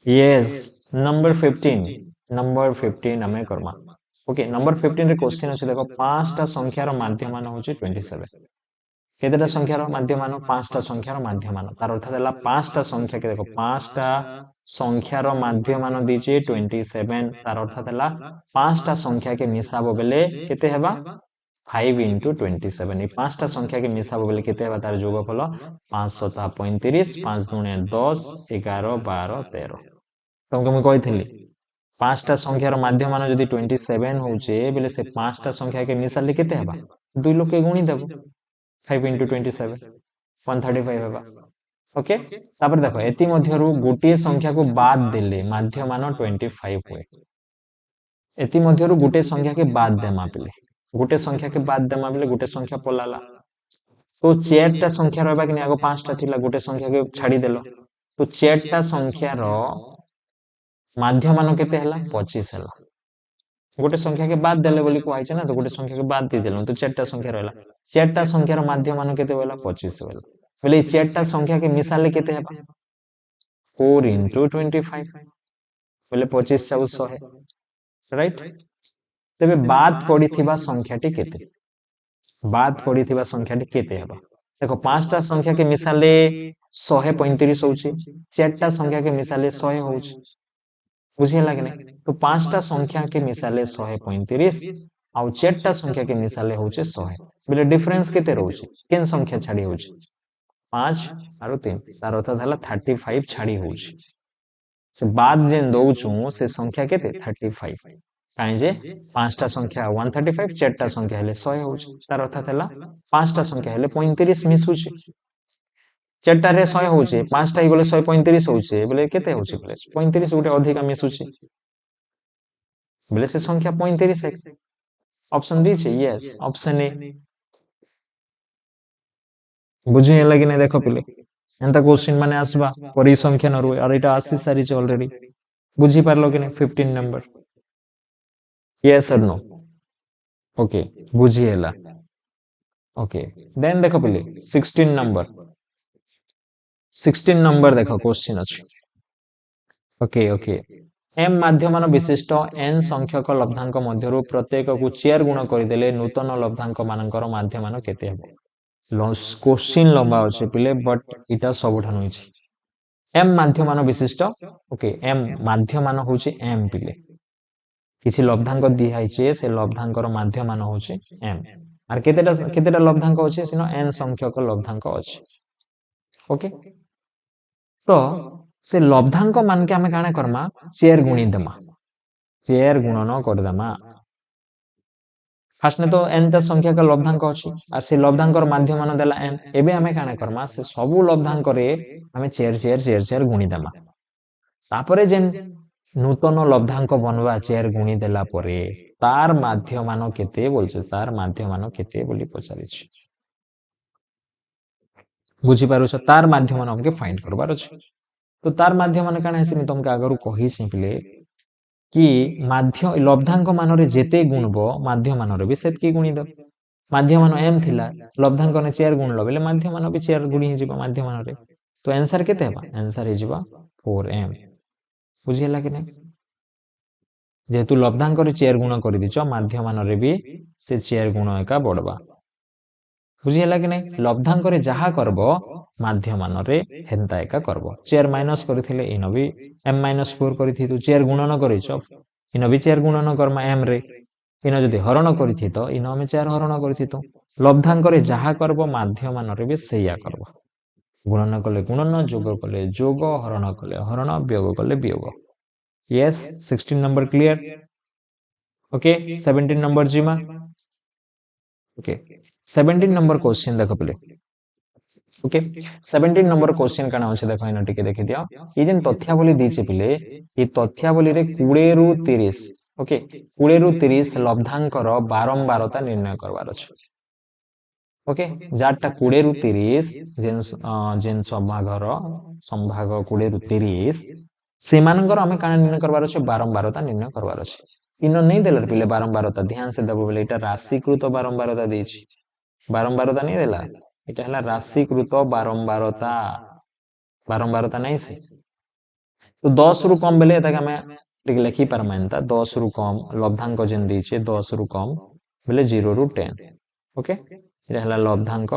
यस नंबर 15 हमें करमा ओके नंबर 15 रे क्वेश्चन अछि देखो पांचटा संख्यार माध्यम मान होचे 27 केतेटा संख्यार माध्यम मान पांचटा संख्यार माध्यम मान तार अर्थ देला पांचटा संख्या के देखो पांचटा संख्यार माध्यम मान दीचे 27 तार अर्थ देला पांचटा संख्या के मिसाबो बेले केते हेबा 5 * 27 ए पांचटा संख्या के मिसाबो बेले केते हेबा तार जोगफल 5 7 35 5 दुने 10 11 12 13 तुमको मैं कहिथिली पांचटा संख्यार माध्यम मान जदी 27 होचे बेले से पांचटा संख्या के मिसाले केते हेबा दुई लोक के गुणी देबो 5 * 27 135 हेबा ओके तापर देखो एति मध्यरु गोटे संख्या को बाद देले माध्यम मान 25 होए एति मध्यरु गोटे संख्या के बाद देमा बेले गोटे संख्या के बाद देमा बेले गोटे संख्या पलाला तो चारटा संख्या रहबा कि आगो पांचटा थिला गोटे संख्या के छाडी देलो तो चारटा संख्या रो माध्यम मान केते हला 25 हला गोटे संख्या के बाद देले बोली को आइछ ना तो गोटे संख्या के बाद दे देलो तो चारटा संख्या रहला चारटा संख्या रो माध्यम मान केते होला 25 होला बोले चारटा संख्या के मिसाले केते हेबा 4 * 25 बोले 25 * 100 राइट तबे बाद पडिथिबा संख्याटी केते बाद पडिथिबा संख्याटी केते हेबा देखो पांचटा संख्या के मिसाले 135 होउची चारटा संख्या के मिसाले 100 होउची बुझे लागे नै तो पांचटा संख्या के मिसाले 135 आ चारटा संख्या के मिसाले होउचे 100 बोले डिफरेंस केते रहउची केन संख्या छाडी होउची 5 आरो 3 तार अर्थ हला 35 छाडी होउची से बाद जेन दउचू से संख्या केते 35 काहे जे पांचटा संख्या 135 चारटा संख्या हेले 100 होउची तार अर्थ हला पांचटा संख्या हेले 35 मिसुची चारटा रे 100 होउची पांचटा गले 135 होउची बोले केते होउची बोले 35 गुटे अधिक मिसुची बोले से संख्या 35 है ऑप्शन डी छे यस ऑप्शन ए बुझी होला कि नै देखो पिले एंता क्वेश्चन माने आसबा परि संख्या न रुए और एटा आसी सारी छ ऑलरेडी बुझी पारलो कि नै 15 नंबर यस और नो ओके बुझी होला ओके देन देखो पिले 16 नंबर देखो क्वेश्चन अछि ओके ओके एम माध्यमान विशिष्ट एन संख्यक लब्धांक मध्यरु प्रत्येक को 4 गुण करदेले नूतन लब्धांक मानकर माध्यमान केते हेबो क्वेश्चन लंबा अच्छे पिले बट इटा सबुठान होइछि एम माध्यमान विशिष्ट ओके एम माध्यमान होछि एम पिले किसी लब्धांक दिहाइछे से लब्धांकर माध्यमान होछि एम आर केतेटा लब्धांक अछि सिनो एन संख्यक लब्धांक अछि ओके तो से लब्धांक मान के हमें काणे करमा चेयर गुणी देमा चेयर गुणन कर देमा फास्ट ने तो एन ता संख्या का लब्धांक अछि आर से लब्धांकर माध्यमान देला एम एबे हमें काणे करमा से सबु लब्धांक रे हमें चेयर गुणी देमा तापरे जेन नूतन लब्धांक बनवा चेयर गुणी देला परे तार माध्यमान केते बोलछे तार माध्यमान केते बोली पचारिछि बुझी पारुछ तार माध्यमान हमके फाइंड करबार अछि तो तार माध्यमान काणे हेसिनि तुमके आगरु कहि सिंपले कि माध्य लब्धांक मानरे जेते गुणबो माध्यमानरे भी सेतकी गुणी दब माध्यमान एम थिला लब्धांक ने चेयर गुणलो बेले माध्यमान भी चेयर गुणी जिबो माध्यमान रे तो आंसर केते हेबा आंसर हे जिबा 4m बुझी हला कि नै जेहेतु लब्धांक रे चेयर गुण करि दिछ माध्यमान रे भी से चेयर गुण एका बडबा बुझी हला कि नै लब्धांक रे जहा करबो माध्यमान रे हेंता एका करबो चेयर माइनस करथिले इन भी m - 4 करथि तो चेयर गुणन करिछ इन भी चेयर गुणन कर्मा m रे इन जदि हरण करथि तो इन हम चेयर हरण करथि तो लब्धांक रे जहा करबो माध्यमान रे भी सेया करबो गुणन कले गुणन जोग कले जोग हरण कले हरण वियोग कले वियोग yes 16 number clear okay 17 number जीमा ओके 17 नंबर क्वेश्चन देखो पले ओके 17 नंबर क्वेश्चन काना होचे देखो इन टिके देखि दियो ई जेन तथ्यावली दिचे पिले ई तथ्यावली रे 20 रु 30 ओके 20 रु 30 लब्धांकर बारंबारता निर्णय करबार अछि ओके जाटा 20 रु 30 जेन संभागर संभाग 20 रु 30 सेमानकर हमें काना निर्णय करबार अछि बारंबारता निर्णय करबार अछि इन नहीं देलर पिले बारंबारता ध्यान से दबो बेले एटा राशिकृत बारंबारता देछि बारंबारता नहीं देला एटा हला राशिकृत बारंबारता बारंबारता नहीं से तो 10 रु कम बेले एटा हमें टिक लिखि परमानता 10 रु कम लब्धांक जेन देछि 10 रु कम बेले 0 रु 10 ओके एटा हला लब्धांक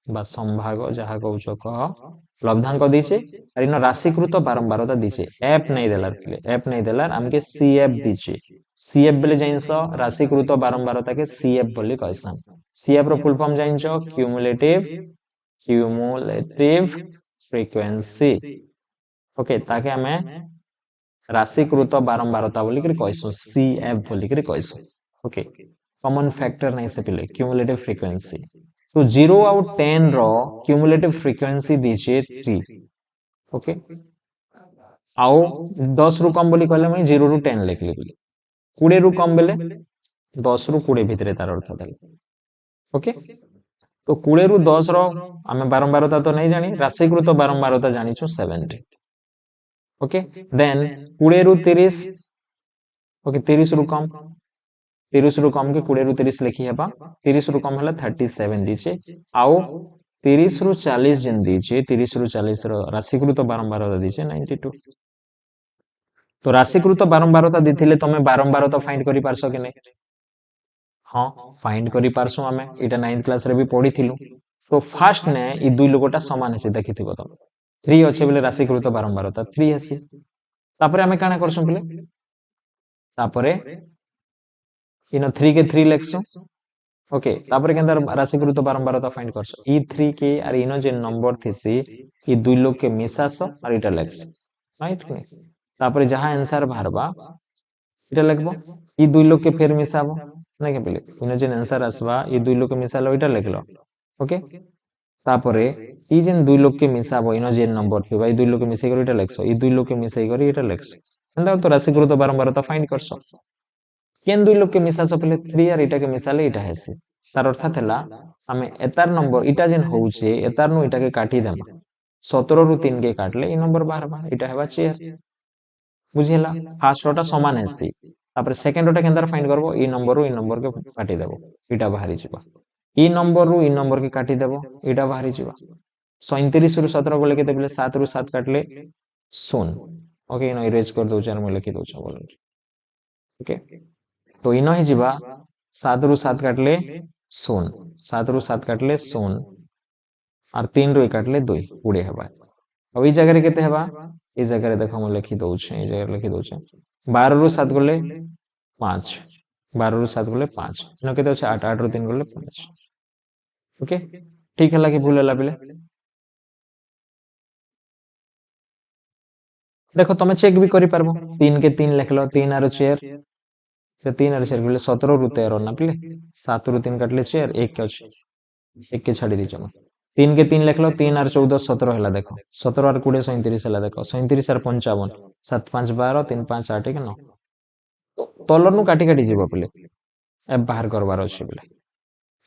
बा संभाग जहा कहउछ कह लब्धांक दिछे और इन राशिकृत बारंबारता दिछे एफ नहीं देलार पिले एफ नहीं देलार हमके सीएफ दिछे सीएफ बेले जाइनसो राशिकृत बारंबारता के सीएफ बोली कहसन सीएफ रो फुल फॉर्म जाइनसो क्यूमुलेटिव फ्रीक्वेंसी ओके ताके हमें राशिकृत बारंबारता बोली कर कहसु सीएफ बोली कर कहसु ओके कॉमन फैक्टर नहीं से पिले क्यूमुलेटिव फ्रीक्वेंसी तो 0 आउट 10 रो क्यूमुलेटिव फ्रीक्वेंसी दीजिए 3 ओके आओ 10 रु कम बोली कहले मैं 0 रु 10 लिखली बोली 20 रु कम बेले 10 रु 20 भितरे तार अर्थ देले ओके तो 20 रु 10 रो हमें बारंबारता तो नहीं जानी राशिकृत बारंबारता जानी छु 70 ओके देन 20 रु 30 ओके 30 रु कम 30 रु कम के 20 रु 30 लिखि हेबा 30 रु कम हला 37 दीचे आओ 30 रु 40 जन दीचे 30 रु 40 रो राशिकृत बारंबारता दीचे 92 तो राशिकृत बारंबारता दिथिले तमे बारंबारता फाइंड करि पारसो कि नै हां फाइंड करि पारसो हमें एटा 9th क्लास रे भी पढिथिलु तो फर्स्ट ने ई दुई लोगोटा समान हेसे देखिथिबो त 3 अछि बेले राशिकृत बारंबारता 3 हेसी तापरे हमें काना करसो बेले तापरे इन 3 के 3 लेखसो ओके तापरे केंदर राशिकृत बारंबारता फाइंड करसो ई 3 के और इनो जे नंबर थिसी ई दुई लोग के मिसासो और इटा लेखसो राइट कि तापरे जहां आंसर बाहरबा इटा लिखबो ई दुई लोग के फेर मिसाबो नै के पहिले इनो जे आंसर आसबा ई दुई लोग के मिसालो इटा लिखलो ओके तापरे ई जेन दुई लोग के मिसाबो इनो जे नंबर थिबा ई दुई लोग के मिसाई करी इटा लिखसो ई दुई लोग के मिसाई करी इटा लिखसो एंदा तो राशिकृत बारंबारता फाइंड करसो केन दुई लोग के मिसासो पहिले 3 और इटा के मिसाले इटा हेसी तार अर्थ थेला हमें एतार नंबर इटा जेन होउचे एतार नु इटा के काटी देमा 17 रु 3 के काटले ई नंबर बाहरबा इटा हेबा चेयर बुझिला फर्स्ट रोटा समान हेसी तापर सेकंड रोटा केंदर फाइंड करबो ई नंबर के काटी देबो इटा बाहरी जिबा ई नंबर रु ई नंबर के काटी देबो इटा बाहरी जिबा 37 रु 17 को लेके देबले 7 रु 7 काटले 0 ओके इनो इरेज कर दउ चार मैं लिखि दउ छ बोल ओके तो इनो ही जिबा 7 रु 7 काटले 0 7 रु 7 काटले 0 और 3 रु काटले 2 20 हेबा अब ई जगह रे केते हेबा ई जगह रे देखो हम लिखि दउछे ई जगह लिखि दउछे 12 रु 7 गले 5 12 रु 7 गले 5 न केते अछि 8 8 रु 3 गले 5 ओके ठीक है कि भूल है पिले देखो तुम चेक भी करि परबो 3 के 3 लिखलो 3 आरो चेयर से 3 आरो चेयर बोले 17 रु 13 ना पिले 7 रु 3 काटले चेयर 1 के अछि 1 के छाड़ी दीचो 3 के 3 लिखलो 3 आरो 14 17 हैला देखो 17 आरो 20 37 हैला देखो 37 आरो 55 7 5 12 3 5 8 के 9 तलनु काटी काटी जीवो पिले ए बाहर करबार अछि पिले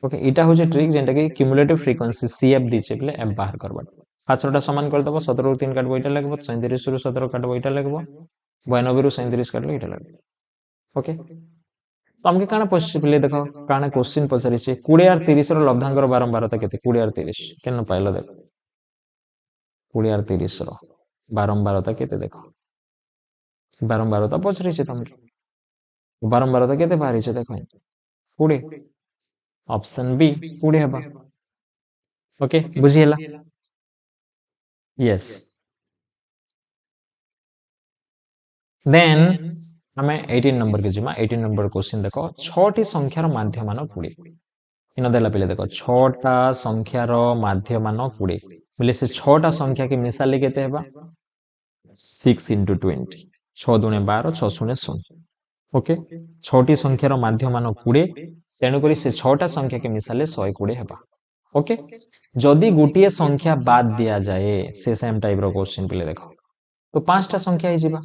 ओके इटा हो ट्रिक जेनटा कि क्यूमुलेटिव फ्रीक्वेंसी सीएफ दीचे पिले एफ बाहर करबा फार्स्टटा समान कर दबो 17 रु 3 काटबो इटा लगबो 37 रु 17 काटबो इटा लगबो 92 रु 37 काटबो इटा लगबो ओके तो हमके काना पछे पिले देखो काना क्वेश्चन पछरी छे 20 और 30 रो लब्धांकर बारंबारता केते 20 और 30 केन पाइलो देखो 20 और 30 रो बारंबारता केते देखो बारंबारता पछरी छे तमके बारंबारता केते बाहरी छे देखो 20 ऑप्शन बी 20 हेबा ओके बुझियला यस देन हमें 18 नंबर के जिमा 18 नंबर क्वेश्चन देखो 6टी संख्यार माध्य मान 20 इन देला पिले देखो 6टा संख्यार माध्य मान 20 बोले से 6टा संख्या के मिसाले केते हेबा 6 into 20 6 दुने 12 6 शून्य 0 ओके 6टी संख्यार माध्य मान 20 तेणु करी से 6टा संख्या के मिसाले 120 हेबा ओके जदि गोटिए संख्या बाद दिया जाए से सेम टाइप रो क्वेश्चन पिले देखो तो 5टा संख्या ही जिबा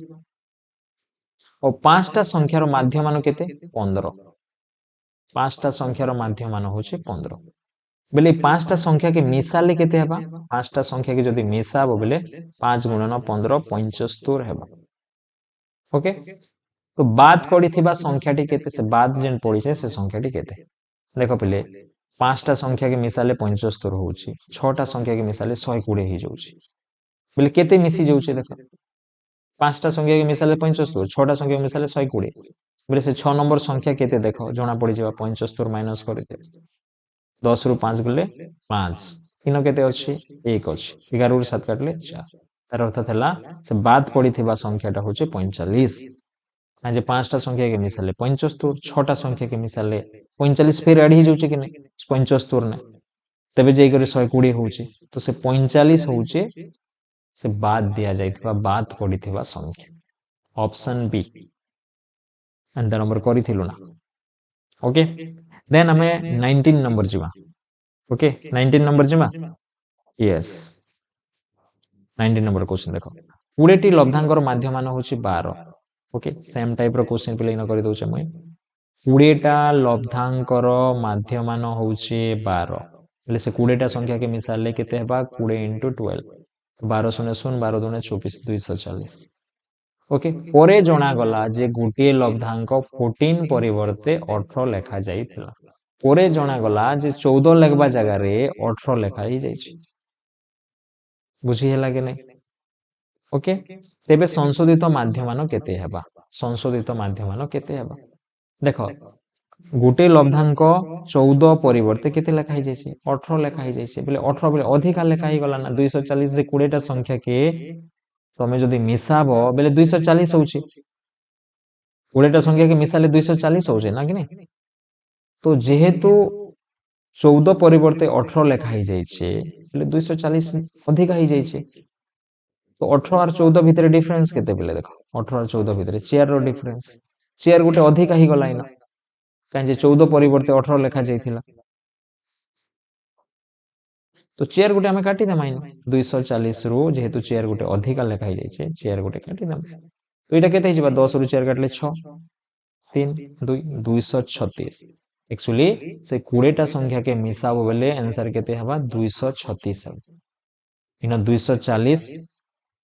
और 5टा संख्यार माध्य मान केते 15 5टा संख्यार माध्य मान होचे 15 बोले 5टा संख्या के मिसाले केते हेबा 5टा संख्या के जदि मिसाबो बोले 5 गुणन 15 75 हेबा ओके तो बाद पड़ीथिबा संख्याटी केते से बाद जेन पड़ी छे से संख्याटी केते देखो पिले 5टा संख्या के मिसाले 75 होउची 6टा संख्या के मिसाले 120 ही जाउची बोले केते मिसी जाउची देखो 5टा संख्या के मिसाले 75 6टा संख्या के मिसाले 120 बोले से 6 नंबर संख्या केते देखो जोना पड़ी जेबा 75 माइनस करते 10 रु 5 गले 5 इन केते अछि 1 अछि 11 रु 7 काटले 4 तार अर्थ थला से बाद पड़ीथिबा संख्याटा होचे 45 ना जे 5टा संख्या के मिसाले 75 6टा संख्या के मिसाले 45 फिर एड ही जाउचे कि नै 75 नै तबे जेई करे 120 होउचे तो से 45 होउचे से बाद दिया जाइथिबा बाद पड़ीथिबा संख्या ऑप्शन बी अंदर नंबर करिथिलु ना ओके देन हमें 19 नंबर जिमा ओके 19 नंबर जिमा यस 19 नंबर क्वेश्चन देखो 20टी लब्धांकर माध्य मान होची 12 ओके सेम टाइप रो क्वेश्चन पिले इन करि दोचे मय 20टा लब्धांकर माध्य मान होची 12 ले से 20टा संख्या के मिसाले केते हेबा 20 into 12 12 शून्य 12 दुने 24 240 ओके परे जणा गला जे गुटिए लब्धांक 14 परिवर्ते 18 लेखा जाइथिला परे जणा गला जे 14 लेखबा जगह रे 18 लेखा ही जाइछि बुझी हेला के नै ओके तेबे संशोधित माध्यमान केते हेबा संशोधित माध्यमान केते हेबा देखो गुटे लब्धांक 14 परिवर्ते केते लेखा ही जाइछि 18 लेखा ही जाइछि बोले 18 बोले अधिका लेखा ही गला ना 240 जे 20टा संख्या के तमे जदि मिसाबो बेले 240 होउछि 20टा संख्या के मिसाले 240 होउछि ना कि नै तो जेहेतु 14 परिवर्ते 18 लेखा ही जाइछि बोले 240 अधिका ही जाइछि तो 18 और 14 भितर डिफरेंस केते बेले देखो 18 और 14 भितर चेयर रो डिफरेंस चेयर गुटे अधिका ही गला इना काहे जे 14 परिवर्ते 18 लेखा जाइथिला तो चेयर गुटे हमें काटी देमाइन 240 रु जेहेतु चेयर गुटे अधिका लेखा ही जाइछे चेयर गुटे काटी देम तो एटा केते हिजबा 10 रु चेयर काटले 6 3 2 236 एक्चुअली से 20टा संख्या के मिसाबो बेले आंसर केते हबा 236 इन 240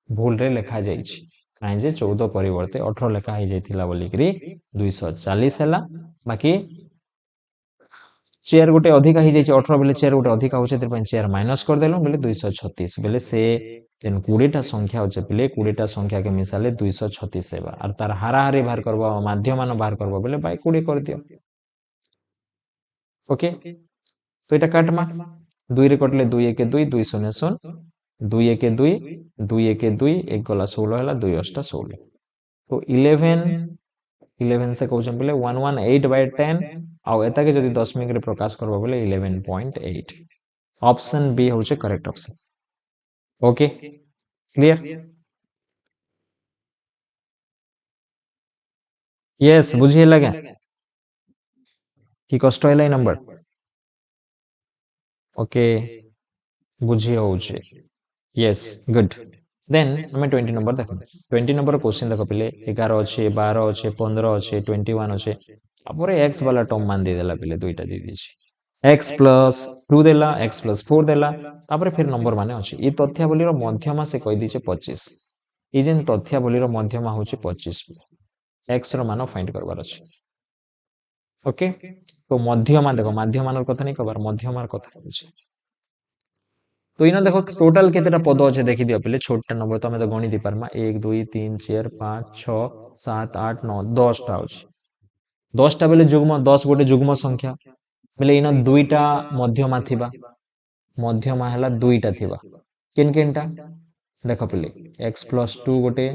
भूल रे लेखा जाइछि काहे जे 14 परिवर्ते 18 लेखा ही जाइथिला बोली करी 240 हैला बाकी चेयर गुटे अधिका ही जाइछि 18 बेले चेयर गुटे अधिका होचे त चेयर माइनस कर देलो बेले 236 बेले से तेन 20टा संख्या होचे बेले 20टा संख्या के मिसाले 236 हेबा और तार हाराहारी बाहर करबो माध्यमान बाहर करबो बेले बाय 20 कर दियो ओके तो एटा काटमा दुई रे कटले 2 1 2 2 0 0 2 1 2 2 1 2 1 गला 16 है 2 8 16 तो 11 11 से कहउछन बोले 118/10 आउ एता के जदी दशमिक रे प्रकाश करबो बोले 11.8 ऑप्शन बी होचे correct option okay clear yes बुझिए लगे कि कष्ट है नंबर ओके बुझिए होचे यस गुड देन हमें 20 नंबर देख 20 नंबर क्वेश्चन देख पिले 11 अच्छे 12 अच्छे 15 अच्छे 21 अच्छे अब एक्स वाला टर्म मान दे देला पिले दुईटा दे दीजिए एक्स प्लस 2 देला एक्स प्लस 4 देला तापर फिर नंबर माने अच्छे ये तथ्यावली रो मध्यमा से कहि दीचे 25 ये जेन तथ्यावली रो मध्यमा होचे 25 एक्स रो मान फाइंड करबार अछि ओके तो मध्यमा देखो मध्यमान कथा नहीं कहबार मध्यमार कथा होचे तो इना देखो टोटल केतेटा पद अच्छे देखि दियो पहले छोटा नंबर तो हमें तो गणित पारमा 1 2 3 4 5 6 7 8 9 10 टा अछि 10 टा बेले जुग्म 10 गोटे जुग्म संख्या बेले इना दुईटा मध्यमा थिबा मध्यमा हला दुईटा थिबा किन किनटा देखो पहले x + 2 गोटे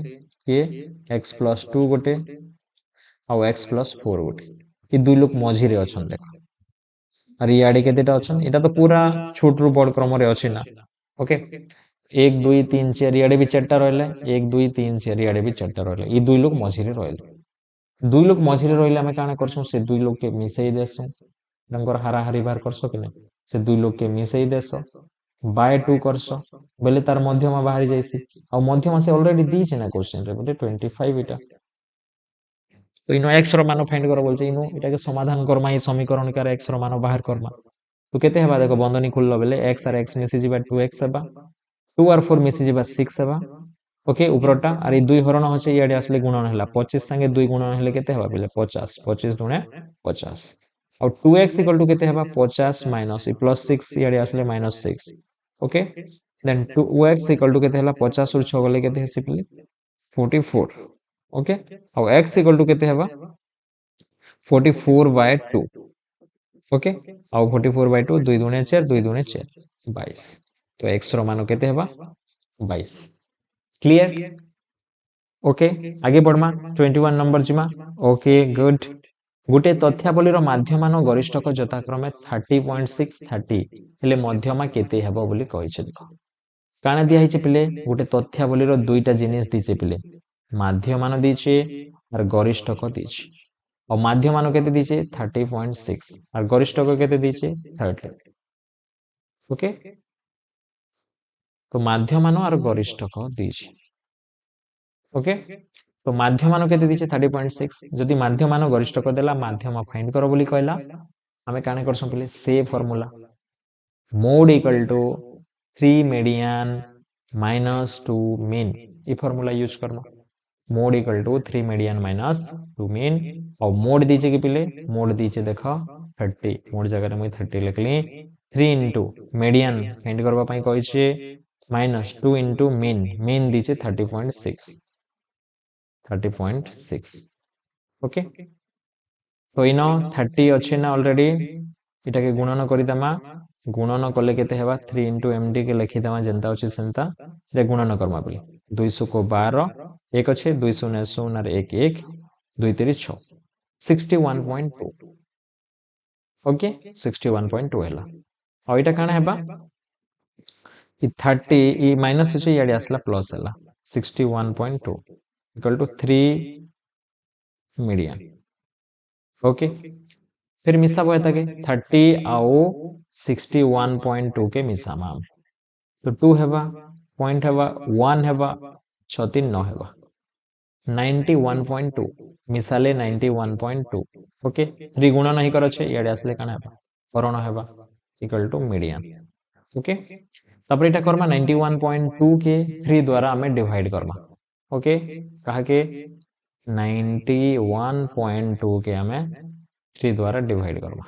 ये x + 2 गोटे और x + 4 गोटे ये दुई लोग मझी रे अछन देखो अरे याडे केतेटा अछन एटा तो पूरा छोट रु बड़ क्रम रे अछि ना ओके 1 2 3 4 याडे भी चारटा रहले 1 2 3 4 याडे भी चारटा रहले ई दुई लोग मझी रे रहले दुई लोग मझी रे रहले हमें काना करसु से दुई लोग के मिसई देसु नंबर हारा हारी बार करसो कि नहीं से दुई लोग के मिसई देसो बाय 2 करसो बेले तार मध्यमा बाहरी जाइसी आ मध्यमा से ऑलरेडी दीचे ना क्वेश्चन रे बोले 25 इटा तो इनो x रो मान फाइंड करो बोलছে इनो एटा के समाधान करमा ई समीकरण कर x रो मान बाहर करमा तो केते हेबा देखो बंधनी खुललो बेले x और x मिसि जिबा 2x हेबा 2 और 4 मिसि जिबा 6 हेबा ओके ऊपरटा और ई दुई हरण होचे इयाडे असले गुणन हला 25 संगे दुई गुणन हेले केते हेबा बेले 50 25 दुणे 50 और 2x = केते हेबा 50 माइनस ई +6 इयाडे असले -6 ओके देन 2x = केते हला 50 और 6 गले केते हेसी बेले 44 ओके और x = केते हेबा 44/2 ओके और 44/2 2 दुणे 4 2 दुणे 4 22 तो x रो मान केते हेबा 22 क्लियर ओके आगे बढ़मा 21 नंबर जिमा ओके गुड गुटे तथ्यावली रो माध्यमान गरिष्ठक यथाक्रमे 30.6 30 हेले मध्यमा केते हेबो बोली कहिছে देखो काना दिया हिचे पिले गुटे तथ्यावली रो दुईटा जिनिस दिचे पिले माध्यमान दीचे और गरिष्ठक दीचे और माध्यमान केते दीचे 30.6 और गरिष्ठक केते दीचे 30 ओके तो माध्यमान और गरिष्ठक दीचे ओके तो माध्यमान केते दीचे 30.6 जदि माध्यमान गरिष्ठक देला माध्यम फाइंड करो बोली कहला हमें काने करसो पहले से formula mode = 3 median minus 2 mean ये फार्मूला यूज करना मोड = 3 मीडियन माइनस 2 मीन और मोड दीचे कि पिले मोड दीचे देखो 30 मोड जगह मुई 30 लिखली 3 * मीडियन फाइंड करबा पई कहिছে -2 * मीन मीन दीचे 30.6 ओके तो इनो 30 अच्छे ना ऑलरेडी इटा के गुणन करी दमा गुणन कले केते हेबा 3 * md के लिखि दमा जनता अछि सेंता रे गुणन करमा बली 200 को 12 एक अच्छे 200 ने 0 और 1 1 2 3 6 61.2 ओके 61.2 हैला और इटा काना हेबा इ 30 इ माइनस अछि याडी आसला प्लस हैला 61.2 = 3 मीडियन ओके फिर मिसा बय तके 30 आओ 61.2 के मिसा माम तो 2 हेबा पॉइंट हेबा 1 हेबा 6 3 9 हेबा 91.2 मिसाले 91.2 ओके 3 गुणन नहीं कर छे याडे आसले काना हेबा करण हेबा = मीडियन ओके तब एटा करमा 91.2 के 3 द्वारा हमें डिवाइड करमा ओके कहा के 91.2 के हमें 3 द्वारा डिवाइड करबा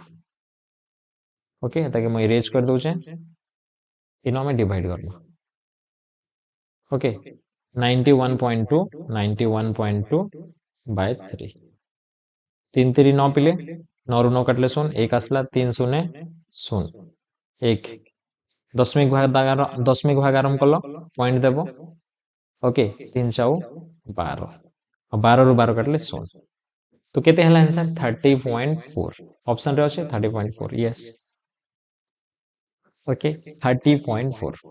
ओके ताकि मैं इरेज कर दउ छे इनो में डिवाइड करबा ओके 91.2 91.2 बाय 3 3 3 9 पिले 9 रु 9 कटले सुन एक असला 3 0 0 1 दशमिक भागारम कल पॉइंट देव ओके 3 4 12 और 12 रु 12 काटले 16 तो केते हला आंसर 30.4 ऑप्शन रे अछि 30.4 यस ओके 30.4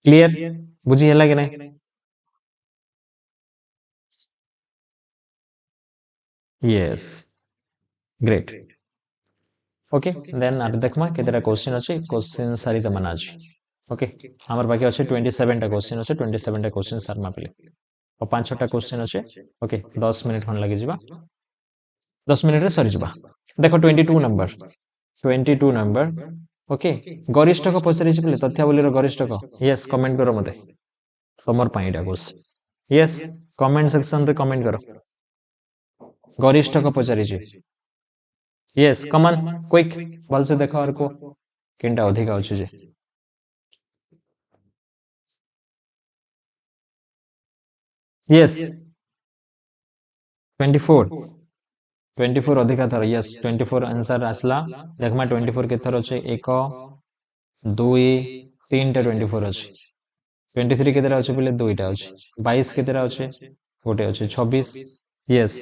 क्लियर बुझी हला कि नहीं यस ग्रेट ओके देन आर देखमा केतेटा क्वेश्चन अछि क्वेश्चन सारी तमन अछि ओके हमर बाकी अछि 27 टा क्वेश्चन अछि 27 टा क्वेश्चन सर मापिले और 5 6 टा क्वेश्चन अछि ओके 10 मिनिट खन लागि जिबा 10 मिनिट रे सरी जिबा देखो 22 नंबर ओके गरिष्ठ को पछरी छिले तथ्यावली रो गरिष्ठ को यस कमेंट करो मते तमर पाइडा क्वेश्चन यस कमेंट सेक्शन रे कमेंट करो गरिष्ठ को पछरी छि यस कमन क्विक भल से देखो और को किनटा अधिक अछि जे यस 24 अधिका थर यस 24 आंसर आसला देखमा 24 के थर अछि 1 2 3 टा 24 अछि 23 केतेरा अछि बोले 2 टा अछि 22 केतेरा अछि गोटे अछि 26 yes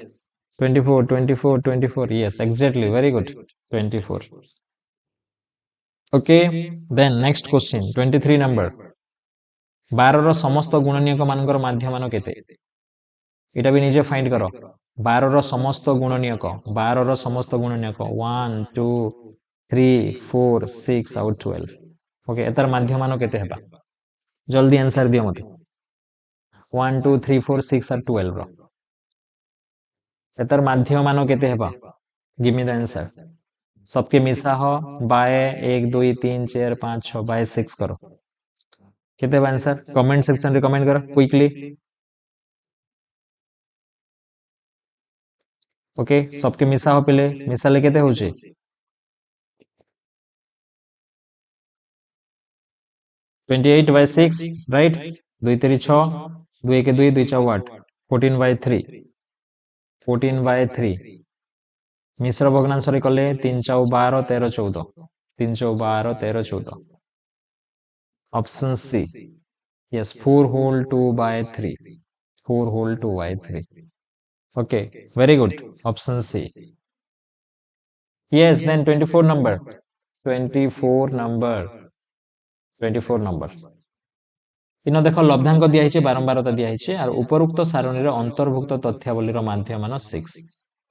24 yes exactly very good 24 okay then next question 23 number 12 रो समस्त गुणनीयक मानकर माध्य मान केते एटा भी निजे फाइंड करो 12 रो समस्त गुणनीयक 12 रो समस्त गुणनीयक 1 2 3 4 6 और 12 ओके एतर माध्य मान केते हेबा जल्दी आंसर दियो मते 1 2 3 4 6 और 12 रो एतर माध्य मान केते हेबा गिव मी द आंसर सबके मिसा हो बाय 1 2 3 4 5 6 बाय 6 करो केते हेबा आंसर कमेंट सेक्शन रे कमेंट करो क्विकली ओके सबके मिसा हो पहले मिसाले केते होचे 28 by 6 राइट 2 3 6 2 1 2 2 4 8 14 by 3 14 by 3 मिश्र भग्नांश रे कले 3 4 12 13 14 3 4 12 13 14 option C yes 4 whole 2 by 3 4 whole 2 by 3 okay very good option C yes then 24 number 24 number इन देख लब्धांक दिया बारंबारता दिया और उपरोक्त सारणी अंतर्भुक्त तथ्यावली माध्यमान 6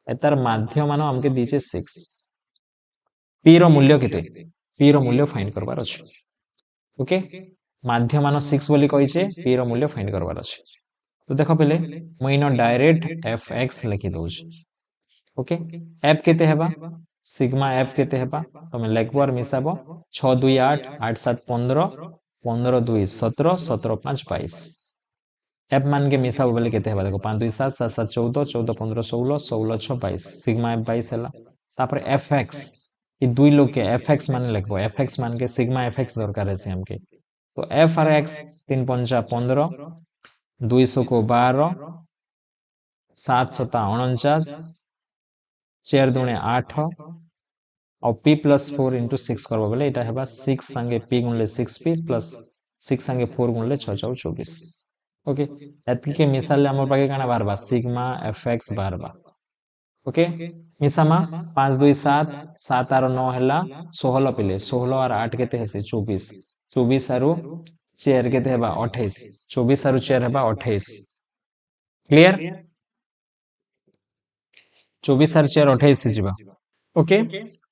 एतार माध्यमान हमके दीचे 6 पी रो मूल्य केते पी रो मूल्य फाइंड करबार अछि ओके माध्यमान 6 बोली कहिचे पी रो मूल्य फाइंड करबार अछि तो देखो पहले मुइनो डायरेक्ट fx लिखि दोछ ओके f केते हेबा सिग्मा f केते हेबा तमे लेखबार मिसाबो 6 2 8 8 7 15 15 2 17 17 5 22 एफ मान के मिसा बोले केते हेबा देखो 5 2 7 7 7 14 14 15 16 16 6 22 सिग्मा एफ 22 हैला तापर fx ई दुई लोग के fx मान लिखबो fx मान के सिग्मा fx दरकार है हमके तो f और x 3 5 15 200 को 12 7 7 49 4 दूने 8 और p प्लस 4 इंटू 6 करबो बोले एटा हेबा 6 संगे p गुणले 6p प्लस 6 संगे 4 गुणले 6 4 24 ओके एतकी के मिसाल हमर पाके काना बारबा सिग्मा fx बारबा ओके मिसामा 5 2 7 7 और 9 हैला 16 पिले 16 और 8 केते हेसे 24 24 आरो 4 केते हेबा 28 24 आरो 4 हेबा 28 क्लियर 24 आरो 4 28 जिबा ओके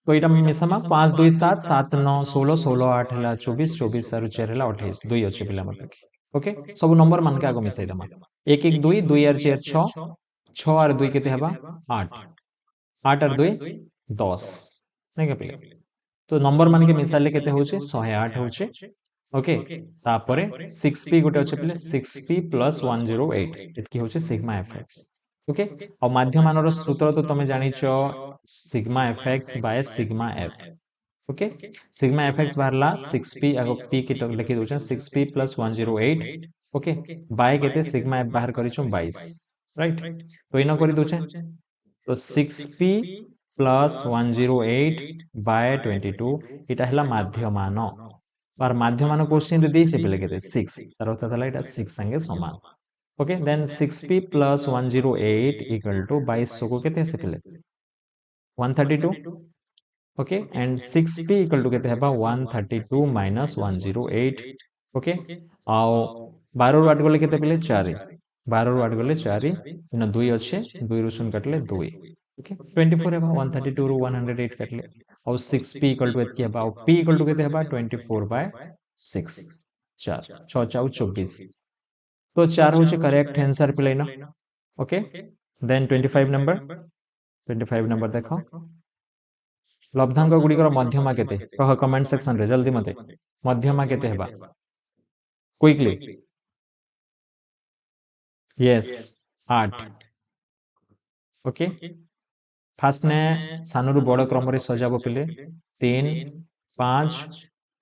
तो एटा मिसामा 5 2 7 7 9 16 16 8 हैला 24 24 आरो 4 हैला 28 2 अछि पिला मते ओके सब नंबर मान के आगो मिसाई दमा 1 1 2 2 और 4 6 6 और 2 केते हेबा 8 8 और 2 10 नहीं के पिला तो नंबर मान के मिसाले केते होचे 108 होचे ओके तापरे 6p गोटे अछि पिले 6p + 108 एतकी होचे सिग्मा fx ओके और माध्यमान सूत्र तो तुम जानी sigma fx by sigma f okay sigma fx बाहरला 6p आगो p के लिखि दोछ 6p + 108 ओके बाय केते सिग्मा f बाहर करिछु 22 राइट तो इनो करि दोछ तो 6p प्लस 108/22 इटा हला माध्यमान और माध्यमान क्वेश्चन रे देइसे बेले केते 6 तार अर्थ हला इटा 6 संगे समान okay then 6p plus 108 equal to 22 को केते से पेले 132 okay and 6p equal to केते हेबा 132 माइनस 108 ओके आओ 12 रो 8 गले केते पेले 4 12 रो 8 गले 4 इन 2 अच्छे 2 रो शून्य काटले 2 ओके 24 हेबा 132 रो 108 काटले और 6p इक्वल टू एतके हेबा p इक्वल टू केते हेबा 24/6 4 6 4 24 तो 4 होचे करेक्ट आंसर पे लेना ओके देन 25 नंबर देखो लब्धांक गुड़िकर मध्यमा केते कह कमेंट सेक्शन रे जल्दी मते मध्यमा केते हेबा क्विकली यस 8 ओके फास्ट ने सानरु बड़ क्रम रे सजाबो पिले 3 5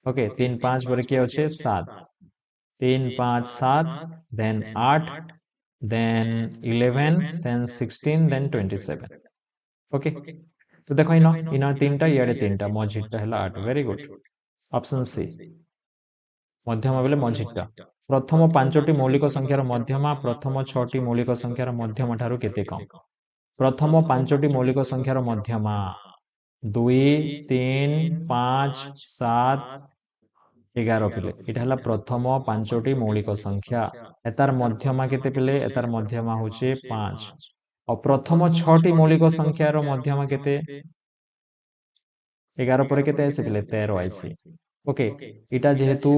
ओके 3 5 पर के अछि 7 3 5 7 देन 8 then 11 then 16 then 27 ओके तो देखो इना तीनटा याडे तीनटा मझिटा हला 8 वेरी गुड ऑप्शन सी मध्यमा बेले मझिटा प्रथम पांचटी मौलिक संख्यार मध्यमा प्रथम 6टी मौलिक संख्यार मध्यमा ठारू केते कम प्रथम पांचटी मौलिक संख्यार मध्यमा 2 3 5 7 11 पिले इटा हला प्रथम पांचटी मौलिक संख्या एतार मध्यमा केते पिले एतार मध्यमा होचे 5 और प्रथम 6टी मौलिक संख्यार मध्यमा केते 11 पर केते आसे पिले 13 आइसी ओके इटा जेहेतु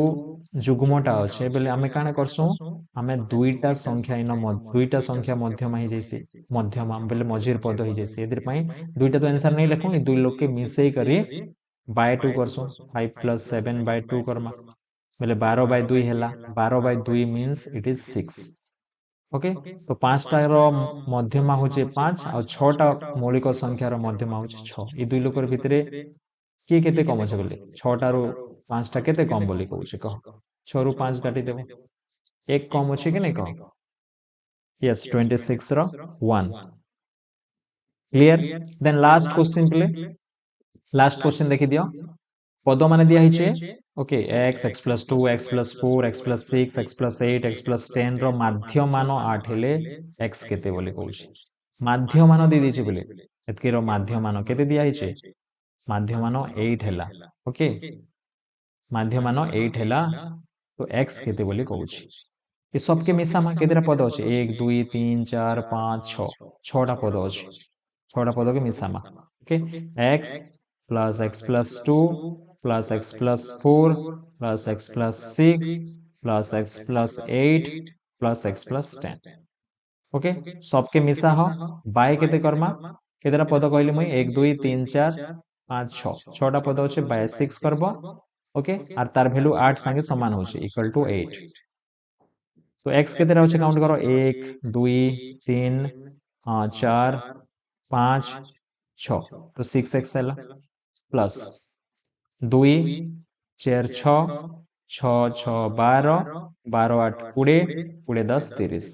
जुग्मटा अछि बेले आमे काना करसु आमे दुईटा संख्या इन दुईटा संख्या मध्यमा ही जैसे मध्यमा बेले मझिर पद ही जैसे एदिर पई दुईटा तो आंसर नहीं लिखु दुई लोग के मिसई करी बाय 2 करसु 5 + 7/2 करमा बेले 12/2 हेला 12/2 मींस इट इज 6 ओके तो पांचटा रो मध्यमा होचे 5 और 6टा मौलिक संख्या रो मध्यमा होचे 6 ई दुई लोकर भितरे के केते कम अछि बोले 6टा रो 5टा केते कम बोली कहउचे कह 6 रो 5 काटी देबो एक कम अछि कि नहीं कह यस 26 रो 1 क्लियर देन लास्ट क्वेश्चन प्ले लास्ट क्वेश्चन देखि दियो पद माने दिया हिचे okay x x + 2 x + 4 x + 6 x + 8 x + 10 रो माध्यमान 8 हेले x केते बोली कहउची माध्यमान दे दिछि बोले एतके रो माध्यमान केते दिया हिचे माध्यमान 8 हेला ओके माध्यमान 8 हेला तो x केते बोली कहउची ये सबके मिसामा केतेरा पद अछि 1 2 3 4 5 6 6टा पद अछि 6टा पद के मिसामा okay x + x + 2 + x + 4 + x + 6 + x + 8 + x + 10 okay सबके मिसा हो बाय केते करमा केतेरा पद कहली मई 1 2 3 4 5 6 6टा पद अछि बाय 6 करबो ओके आर तार वैल्यू 8 संगे समान होछि इक्वल टू 8 तो x केतेरा होछि काउंट करो 1 2 3 4 5 6 तो 6x हैला प्लस 2 4 6 6 6 12 12 8 20 20 10 30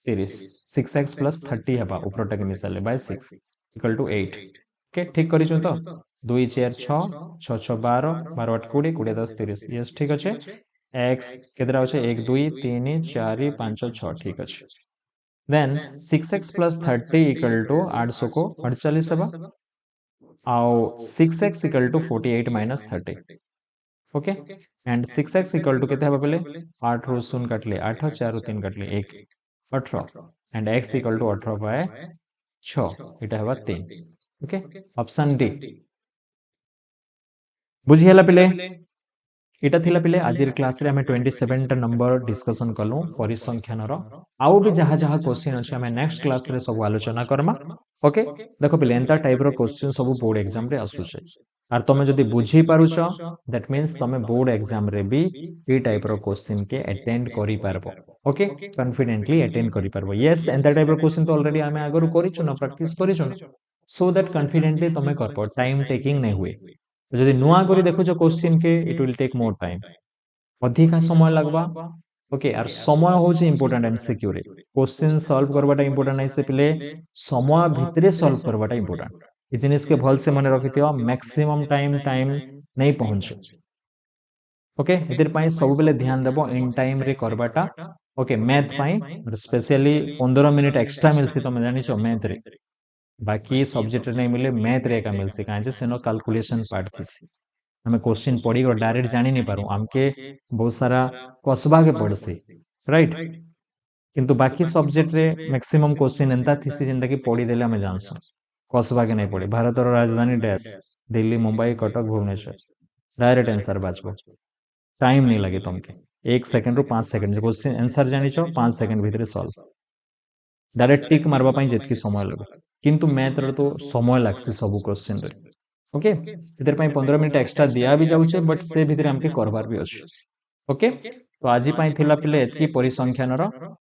30 6x + 30 हेबा ऊपरटा के मिसाले बाय 6 इक्वल टू 8 ओके ठीक करिछु तो 2 4 6 6 6 12 12 8 20 20 10 30 यस ठीक अछि x केतरा अछि 1 2 3 4 5 6 ठीक अछि देन 6x + 30 इक्वल टू 800 को 48 हेबा आओ 6x equal to 48 - 30 okay and 6x equal to केते हेबा पहले 8 रो 0 काटले 8 4 रो 3 काटले 1 18 एंड x इक्वल टू 18/6 इटा हेबा 3 ओके ऑप्शन डी बुझी हला पिले इटा थिला पिले आजिर क्लास रे हमें 27 टा नंबर डिस्कशन कलु परिसंख्यान रो आउ भी जहा जहा क्वेश्चन अछि हमें नेक्स्ट क्लास रे सब आलोचना करमा ओके देखो पिले एंता टाइप रो क्वेश्चन सब बोर्ड एग्जाम रे आसु छै आर तमे जदी बुझी पारुछ दैट मींस तमे बोर्ड एग्जाम रे भी ई टाइप रो क्वेश्चन के अटेंड करि पारबो ओके कॉन्फिडेंटली अटेंड करि पारबो यस एंता टाइप रो क्वेश्चन तो ऑलरेडी हमें आगरु करिछु ना प्रैक्टिस करिछु ना सो दैट कॉन्फिडेंटली तमे करबो टाइम टेकिंग नै हुए जदि नुआ करी देखुछ क्वेश्चन के it will take more time अधिका समय लगबा ओके आर समय होचे इंपोर्टेंट एमसीक्यू रे क्वेश्चन सॉल्व करबाटा इंपोर्टेंट नै से पले समय भितरे सॉल्व करबाटा इंपोर्टेंट ये जिनिस के भल से मन रखिथियो मैक्सिमम टाइम नहीं पहुंचे ओके एतिर पाई सब बेले ध्यान देबो इन टाइम रे करबाटा ओके मैथ पाई स्पेशली 15 मिनिट एक्स्ट्रा मिलसी तुम जानिछो मैथ रे बाकी सब्जेक्ट नहीं मिले मैथ रे का मिलसी काहे जे सेनो कैलकुलेशन पार्ट थिसी हमें क्वेश्चन पढ़ी और डायरेक्ट जानी नहीं पारू हमके बहुत सारा कसबा के पड़सी राइट किंतु बाकी सब्जेक्ट रे मैक्सिमम क्वेश्चन एंता थिसी जेंटा कि पढ़ी देले हमें जानसु कसबा के नहीं पड़ी भारत राजधानी dash Delhi Mumbai Cuttack Bhubaneswar direct answer बाजबो टाइम नहीं लगे तुमके 1 सेकंड रु 5 सेकंड क्वेश्चन आंसर जानिछो 5 सेकंड भितर सॉल्व डायरेक्ट टिक मारबा पई जेतकी समय लगे किंतु मैथ रो तो समय लागसी सब क्वेश्चन रे ओके इधर पाई 15 मिनिट एक्स्ट्रा दिया भी जाउछे बट से भितर हमके करबार भी अछि ओके तो आजि पाई थिला पिले एतकी परिसंख्यान रो